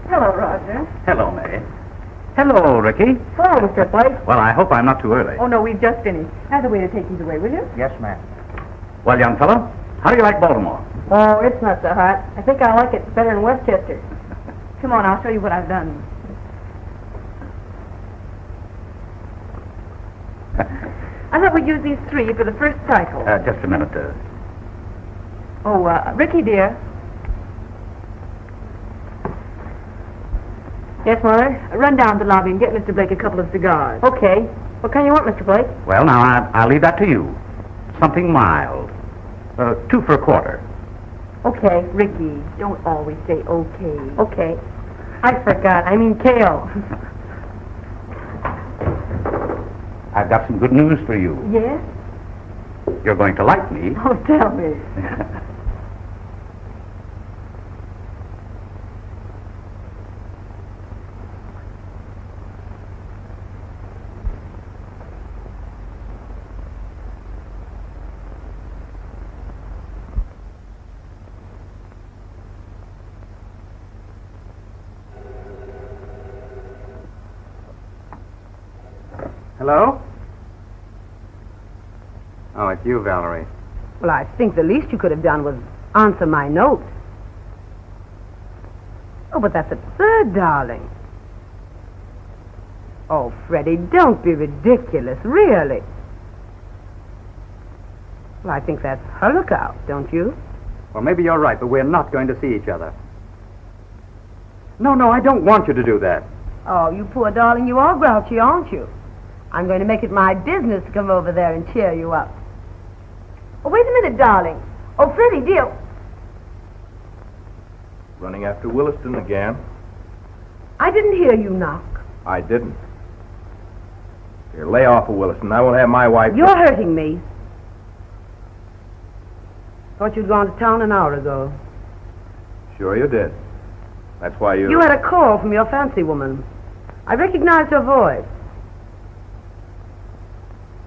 Hello, Roger. Hello, May. Hello, Ricky. Hello, Mr. Blake. Well, I hope I'm not too early. Oh, no, we've just finished. Have the waiter take these away, will you? Yes, ma'am. Well, young fellow, how do you like Baltimore? Oh, it's not so hot. I think I like it better than Westchester. Come on, I'll show you what I've done. I thought we'd use these 3 for the first cycle. Just a minute. Ricky, dear. Yes, Mother? Run down to the lobby and get Mr. Blake a couple of cigars. Okay. What kind you want, Mr. Blake? Well, now, I'll leave that to you. Something mild. 2 for a quarter. Okay. Ricky, don't always say okay. Okay. I forgot. I mean kale. I've got some good news for you. Yes? You're going to like me. Oh, tell me. Hello? Oh, it's you, Valerie. Well, I think the least you could have done was answer my note. Oh, but that's absurd, darling. Oh, Freddie, don't be ridiculous, really. Well, I think that's her lookout, don't you? Well, maybe you're right, but we're not going to see each other. No, I don't want you to do that. Oh, you poor darling, you are grouchy, aren't you? I'm going to make it my business to come over there and cheer you up. Oh, wait a minute, darling. Oh, Freddie, dear. Running after Williston again? I didn't hear you knock. I didn't. Here, lay off of Williston. I will have my wife... You're hurting me. Thought you'd gone to town an hour ago. Sure you did. That's why you... You had a call from your fancy woman. I recognized her voice.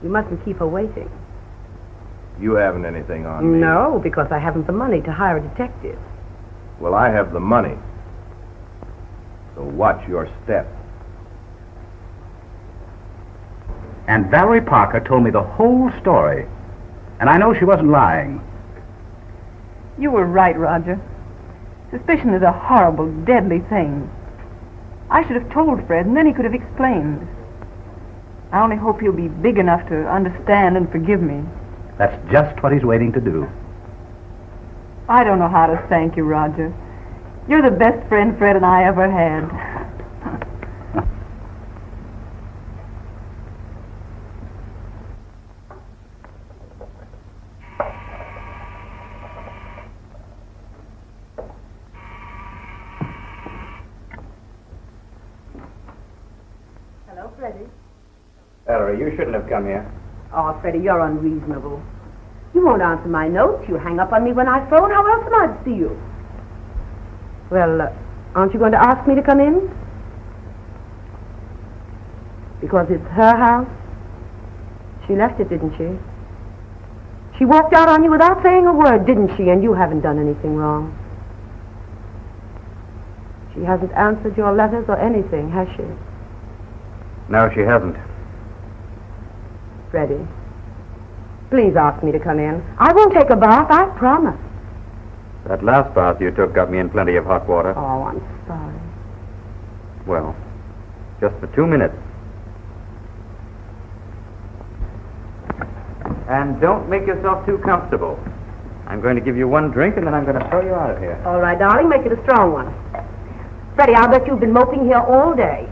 You mustn't keep her waiting. You haven't anything on me. No, because I haven't the money to hire a detective. Well, I have the money. So watch your step. And Valerie Parker told me the whole story. And I know she wasn't lying. You were right, Roger. Suspicion is a horrible, deadly thing. I should have told Fred, and then he could have explained. I only hope he'll be big enough to understand and forgive me. That's just what he's waiting to do. I don't know how to thank you, Roger. You're the best friend Fred and I ever had. Hello, Freddie. Valerie, you shouldn't have come here. Oh, Freddie, you're unreasonable. You won't answer my notes. You hang up on me when I phone. How else am I to see you? Well, aren't you going to ask me to come in? Because it's her house? She left it, didn't she? She walked out on you without saying a word, didn't she? And you haven't done anything wrong. She hasn't answered your letters or anything, has she? No, she hasn't. Freddie, please ask me to come in. I won't take a bath, I promise. That last bath you took got me in plenty of hot water. Oh, I'm sorry. Well, just for 2 minutes. And don't make yourself too comfortable. I'm going to give you one drink, and then I'm going to throw you out of here. All right, darling, make it a strong one. Freddie, I'll bet you've been moping here all day.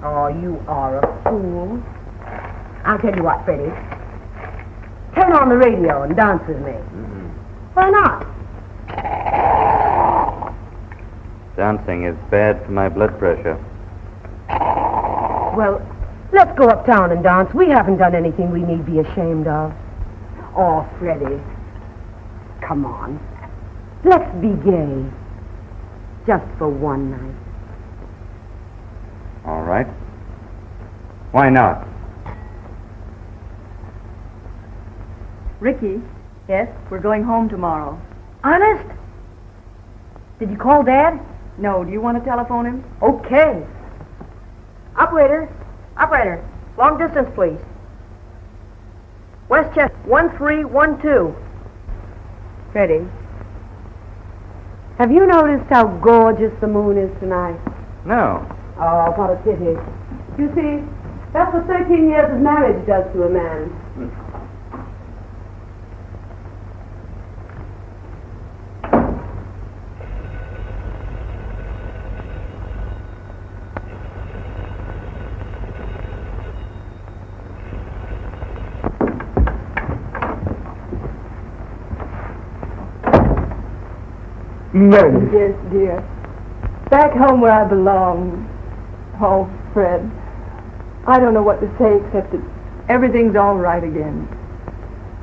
Oh, you are a fool. I'll tell you what, Freddie. Turn on the radio and dance with me. Mm-mm. Why not? Dancing is bad for my blood pressure. Well, let's go uptown and dance. We haven't done anything we need be ashamed of. Oh, Freddie. Come on. Let's be gay. Just for one night. All right. Why not? Ricky. Yes? We're going home tomorrow. Honest? Did you call Dad? No, do you want to telephone him? Okay. Operator, long distance, please. Westchester, 1312. Freddie, have you noticed how gorgeous the moon is tonight? No. Oh, what a pity. You see, that's what 13 years of marriage does to a man. Marries. Yes, dear. Back home where I belong. Oh, Fred. I don't know what to say except that everything's all right again.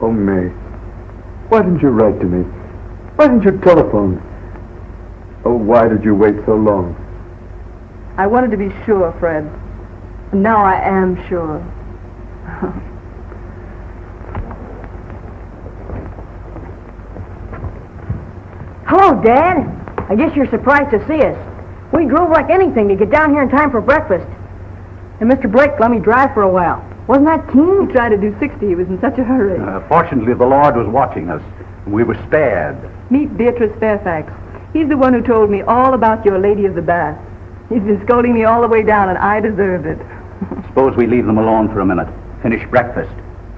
Oh, May. Why didn't you write to me? Why didn't you telephone? Oh, why did you wait so long? I wanted to be sure, Fred. And now I am sure. Hello, Dad. I guess you're surprised to see us. We drove like anything to get down here in time for breakfast. And Mr. Blake let me drive for a while. Wasn't that keen? He tried to do 60. He was in such a hurry. Fortunately, the Lord was watching us. We were spared. Meet Beatrice Fairfax. He's the one who told me all about your Lady of the Bath. He's been scolding me all the way down, and I deserve it. Suppose we leave them alone for a minute. Finish breakfast.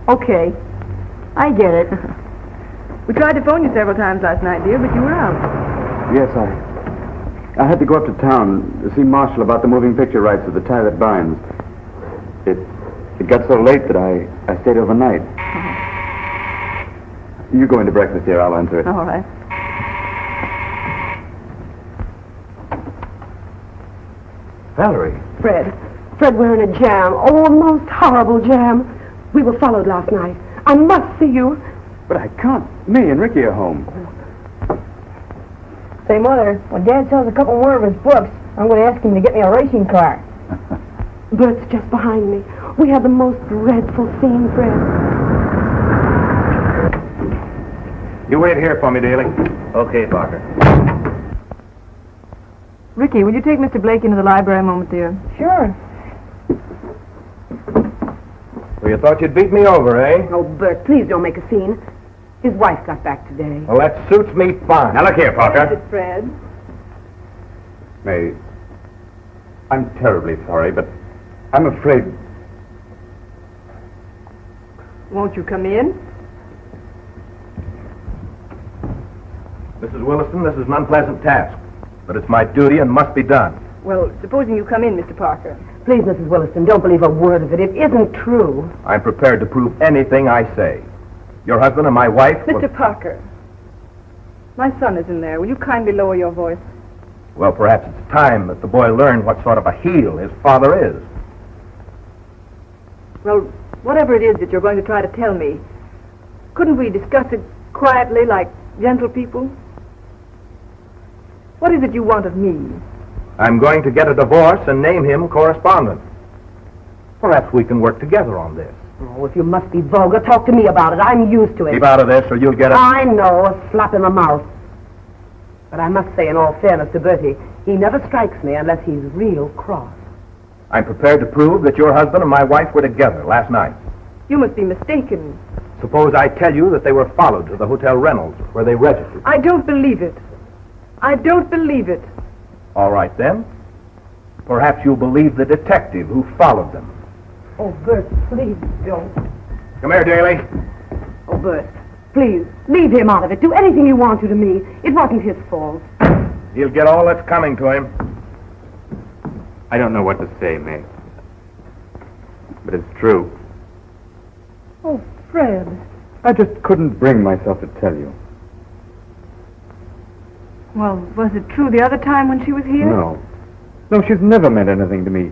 Okay. I get it. We tried to phone you several times last night, dear, but you were out. Yes, I had to go up to town to see Marshall about the moving picture rights of The Tie That Binds. It got so late that I stayed overnight. You go into breakfast, dear. I'll answer it. All right. Valerie. Fred, we're in a jam. Oh, a most horrible jam. We were followed last night. I must see you. But I can't. May and Ricky are home. Say, Mother, when Dad sells a couple more of his books, I'm going to ask him to get me a racing car. Bert's just behind me. We had the most dreadful scene, Fred. You wait here for me, Daly. Okay, Parker. Ricky, will you take Mr. Blake into the library a moment, dear? Sure. Well, you thought you'd beat me over, eh? Oh, Bert, please don't make a scene. His wife got back today. Well, that suits me fine. Now, look here, What is Parker. it, Fred? May, I'm terribly sorry, but I'm afraid... Won't you come in? Mrs. Williston, this is an unpleasant task, but it's my duty and must be done. Well, supposing you come in, Mr. Parker. Please, Mrs. Williston, don't believe a word of it. It isn't true. I'm prepared to prove anything I say. Your husband and my wife... Mr. Parker, my son is in there. Will you kindly lower your voice? Well, perhaps it's time that the boy learn what sort of a heel his father is. Well, whatever it is that you're going to try to tell me, couldn't we discuss it quietly like gentle people? What is it you want of me? I'm going to get a divorce and name him correspondent. Perhaps we can work together on this. Oh, if you must be vulgar, talk to me about it. I'm used to it. Keep out of this or you'll get a... I know, a slap in the mouth. But I must say, in all fairness to Bertie, he never strikes me unless he's real cross. I'm prepared to prove that your husband and my wife were together last night. You must be mistaken. Suppose I tell you that they were followed to the Hotel Reynolds, where they registered. I don't believe it. I don't believe it. All right, then. Perhaps you'll believe the detective who followed them. Oh, Bert, please don't. Come here, Daly. Oh, Bert, please, leave him out of it. Do anything you want to me. It wasn't his fault. He'll get all that's coming to him. I don't know what to say, May. But it's true. Oh, Fred. I just couldn't bring myself to tell you. Well, was it true the other time when she was here? No. No, she's never meant anything to me.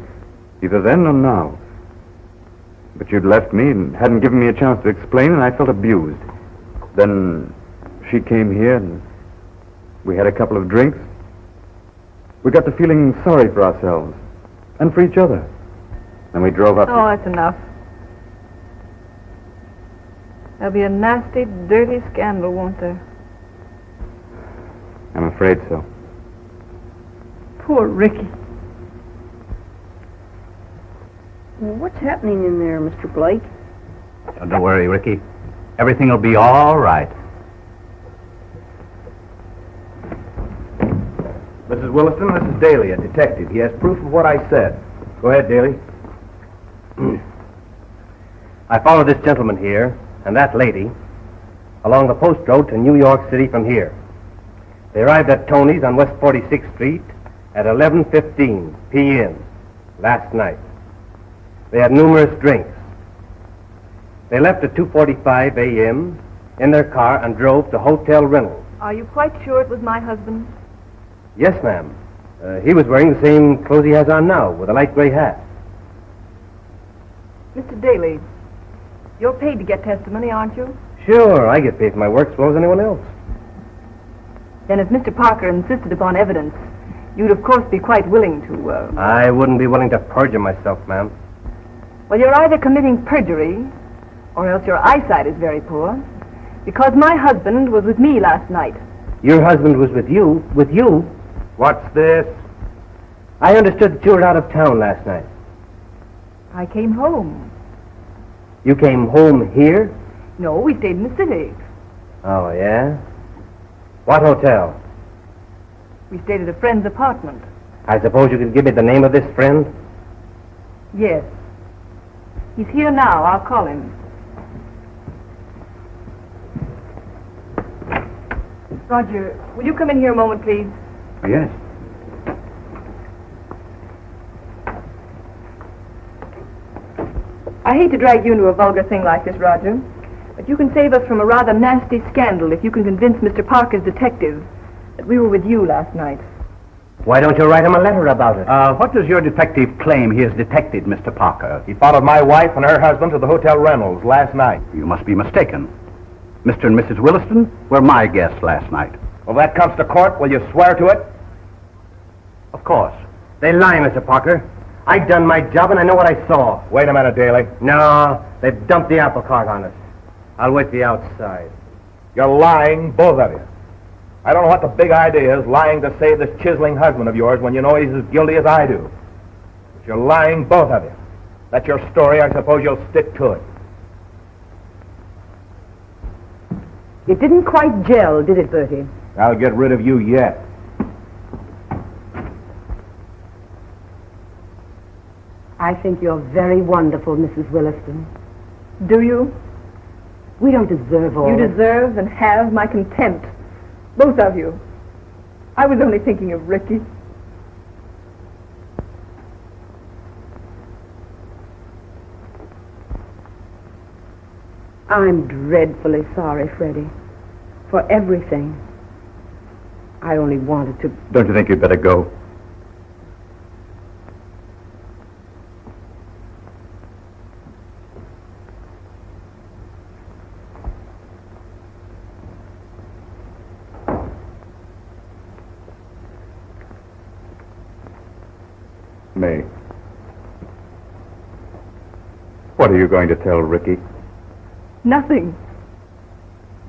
Either then or now. But you'd left me and hadn't given me a chance to explain, and I felt abused. Then she came here, and we had a couple of drinks. We got to feeling sorry for ourselves and for each other. And we drove up. Oh, that's enough. There'll be a nasty, dirty scandal, won't there? I'm afraid so. Poor Ricky. What's happening in there, Mr. Blake? Don't worry, Ricky. Everything will be all right. Mrs. Williston, this is Daly, a detective. He has proof of what I said. Go ahead, Daly. I followed this gentleman here and that lady along the post road to New York City from here. They arrived at Tony's on West 46th Street at 11:15 p.m. last night. They had numerous drinks. They left at 2:45 a.m. in their car and drove to Hotel Reynolds. Are you quite sure it was my husband? Yes, ma'am. He was wearing the same clothes he has on now, with a light gray hat. Mr. Daly, you're paid to get testimony, aren't you? Sure, I get paid for my work as well as anyone else. Then if Mr. Parker insisted upon evidence, you'd of course be quite willing to, I wouldn't be willing to perjure myself, ma'am. Well, you're either committing perjury, or else your eyesight is very poor, because my husband was with me last night. Your husband was with you? With you? What's this? I understood that you were out of town last night. I came home. You came home here? No, we stayed in the city. Oh, yeah? What hotel? We stayed at a friend's apartment. I suppose you could give me the name of this friend? Yes. He's here now. I'll call him. Roger, will you come in here a moment, please? Yes. I hate to drag you into a vulgar thing like this, Roger, but you can save us from a rather nasty scandal if you can convince Mr. Parker's detective that we were with you last night. Why don't you write him a letter about it? What does your detective claim he has detected, Mr. Parker? He followed my wife and her husband to the Hotel Reynolds last night. You must be mistaken. Mr. and Mrs. Williston were my guests last night. Well, that comes to court. Will you swear to it? Of course. They lie, Mr. Parker. I done my job and I know what I saw. Wait a minute, Daly. No, they've dumped the apple cart on us. I'll wait the outside. You're lying, both of you. I don't know what the big idea is, lying to save this chiseling husband of yours when you know he's as guilty as I do. But you're lying, both of you. That's your story. I suppose you'll stick to it. It didn't quite gel, did it, Bertie? I'll get rid of you yet. I think you're very wonderful, Mrs. Williston. Do you? We don't deserve all You this. deserve and have my contempt. Both of you. I was only thinking of Ricky. I'm dreadfully sorry, Freddie, for everything. I only wanted to... Don't you think you'd better go? May. What are you going to tell Ricky? Nothing.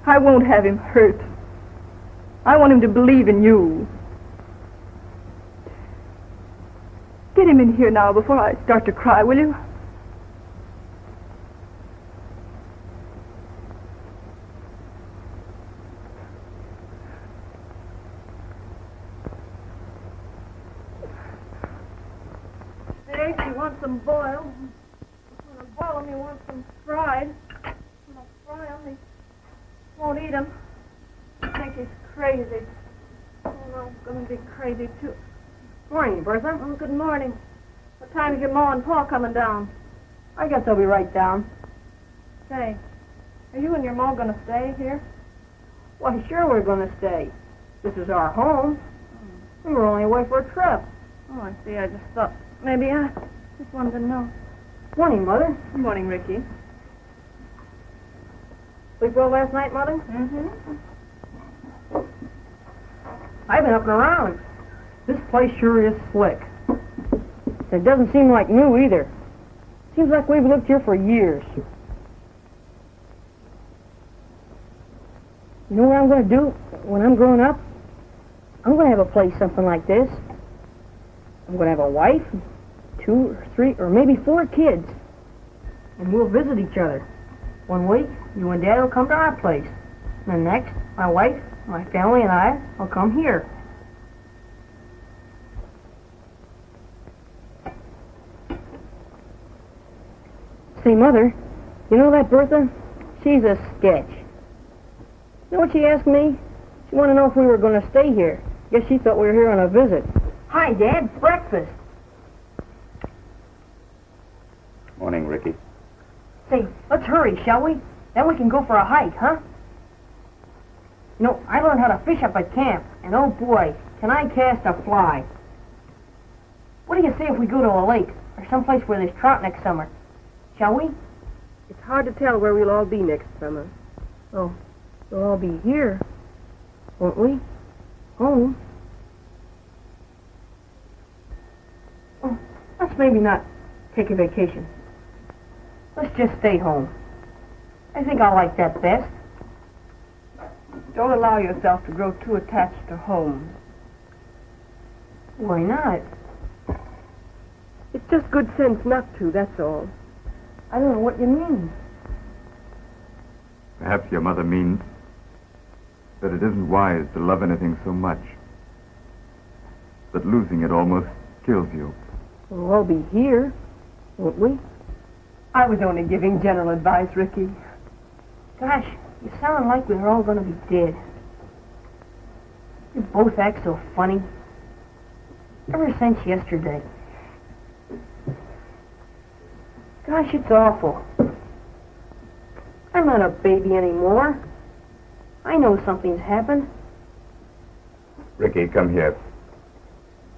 I won't have him hurt. I want him to believe in you. Get him in here now before I start to cry, will you? Steak, you want some boiled? When I boil them, you want some fried. When I fry them, he won't eat them. I think he's crazy. Oh, no, I'm going to be crazy, too. Morning, Bertha. Oh, good morning. What time is your ma and pa coming down? I guess they'll be right down. Say, are you and your ma going to stay here? Why, sure we're going to stay. This is our home. We were only away for a trip. Oh, I see. I just thought maybe I just wanted to know. Morning, Mother. Good morning, Ricky. Sleep well last night, Mother? Mm-hmm. I've been up and around. This place sure is slick. It doesn't seem like new either. Seems like we've lived here for years. You know what I'm going to do when I'm grown up? I'm going to have a place something like this. I'm going to have a wife, 2 or 3 or maybe 4 kids. And we'll visit each other. One week, you and Dad will come to our place. And then next, my wife, my family, and I will come here. Say, Mother, you know that Bertha? She's a sketch. You know what she asked me? She wanted to know if we were going to stay here. Guess she thought we were here on a visit. Hi, Dad. Breakfast. Morning, Ricky. Say, let's hurry, shall we? Then we can go for a hike, huh? You know, I learned how to fish up at camp, and oh boy, can I cast a fly. What do you say if we go to a lake, or someplace where there's trout next summer? Shall we? It's hard to tell where we'll all be next summer. Oh, we'll all be here, won't we? Home. Oh, let's maybe not take a vacation. Let's just stay home. I think I like that best. Don't allow yourself to grow too attached to home. Why not? It's just good sense not to, that's all. I don't know what you mean. Perhaps your mother means that it isn't wise to love anything so much, that losing it almost kills you. We'll all be here, won't we? I was only giving general advice, Ricky. Gosh, you sound like we're all going to be dead. You both act so funny. Ever since yesterday. Gosh, it's awful. I'm not a baby anymore. I know something's happened. Ricky, come here.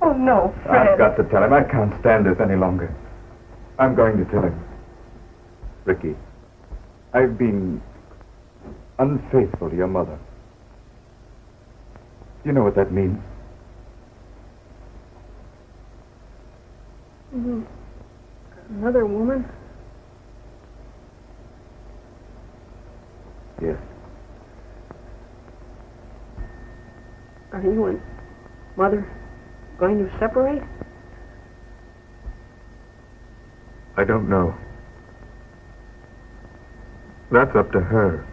Oh, no, Fred. I've got to tell him. I can't stand this any longer. I'm going to tell him. Ricky, I've been unfaithful to your mother. You know what that means? Mm-hmm. Another woman? Yes. Are you and Mother going to separate? I don't know. That's up to her.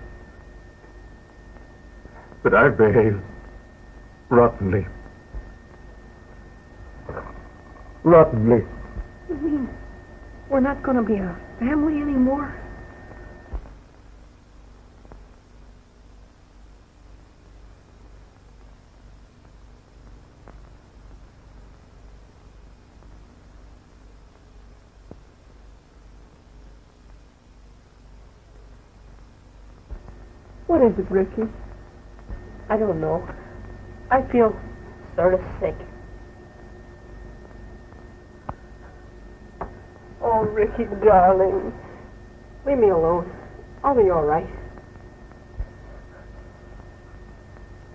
But I've behaved rottenly. Rottenly. You mean we're not going to be a family anymore? What is it, Ricky? I don't know. I feel sort of sick. Oh, Ricky, darling. Leave me alone. I'll be all right.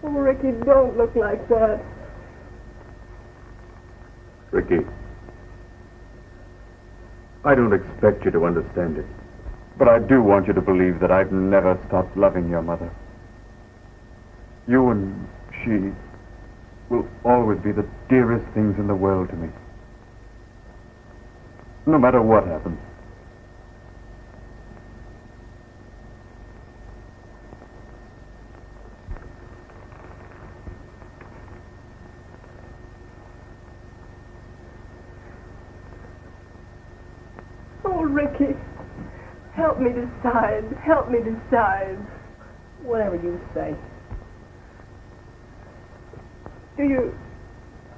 Oh, Ricky, don't look like that. Ricky, I don't expect you to understand it, but I do want you to believe that I've never stopped loving your mother. You and she will always be the dearest things in the world to me. No matter what happens. Oh, Ricky, help me decide. Help me decide. Whatever you say.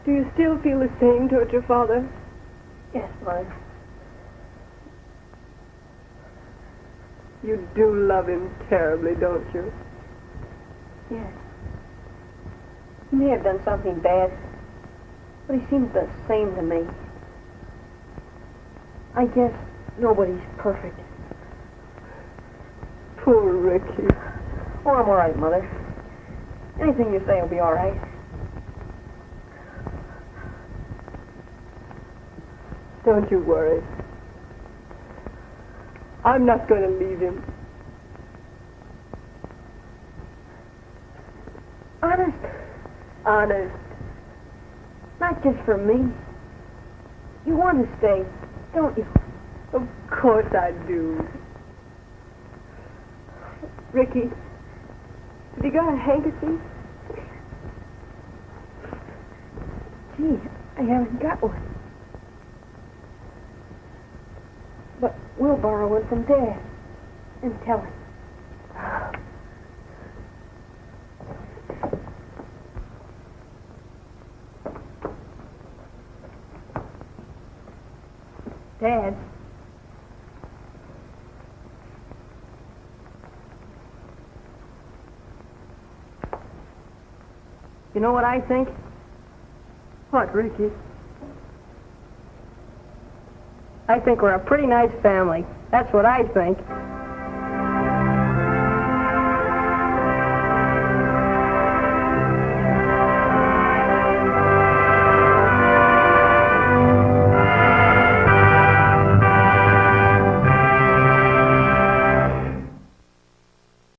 Do you still feel the same toward your father? Yes, Mother. You do love him terribly, don't you? Yes. He may have done something bad, but he seems the same to me. I guess nobody's perfect. Poor Ricky. Oh, I'm all right, Mother. Anything you say will be all right. Don't you worry. I'm not going to leave him. Honest? Honest. Not just for me. You want to stay, don't you? Of course I do. Ricky, have you got a handkerchief? Gee, I haven't got one. But we'll borrow one from Dad and tell him. Dad. You know what I think? What, Ricky? I think we're a pretty nice family. That's what I think.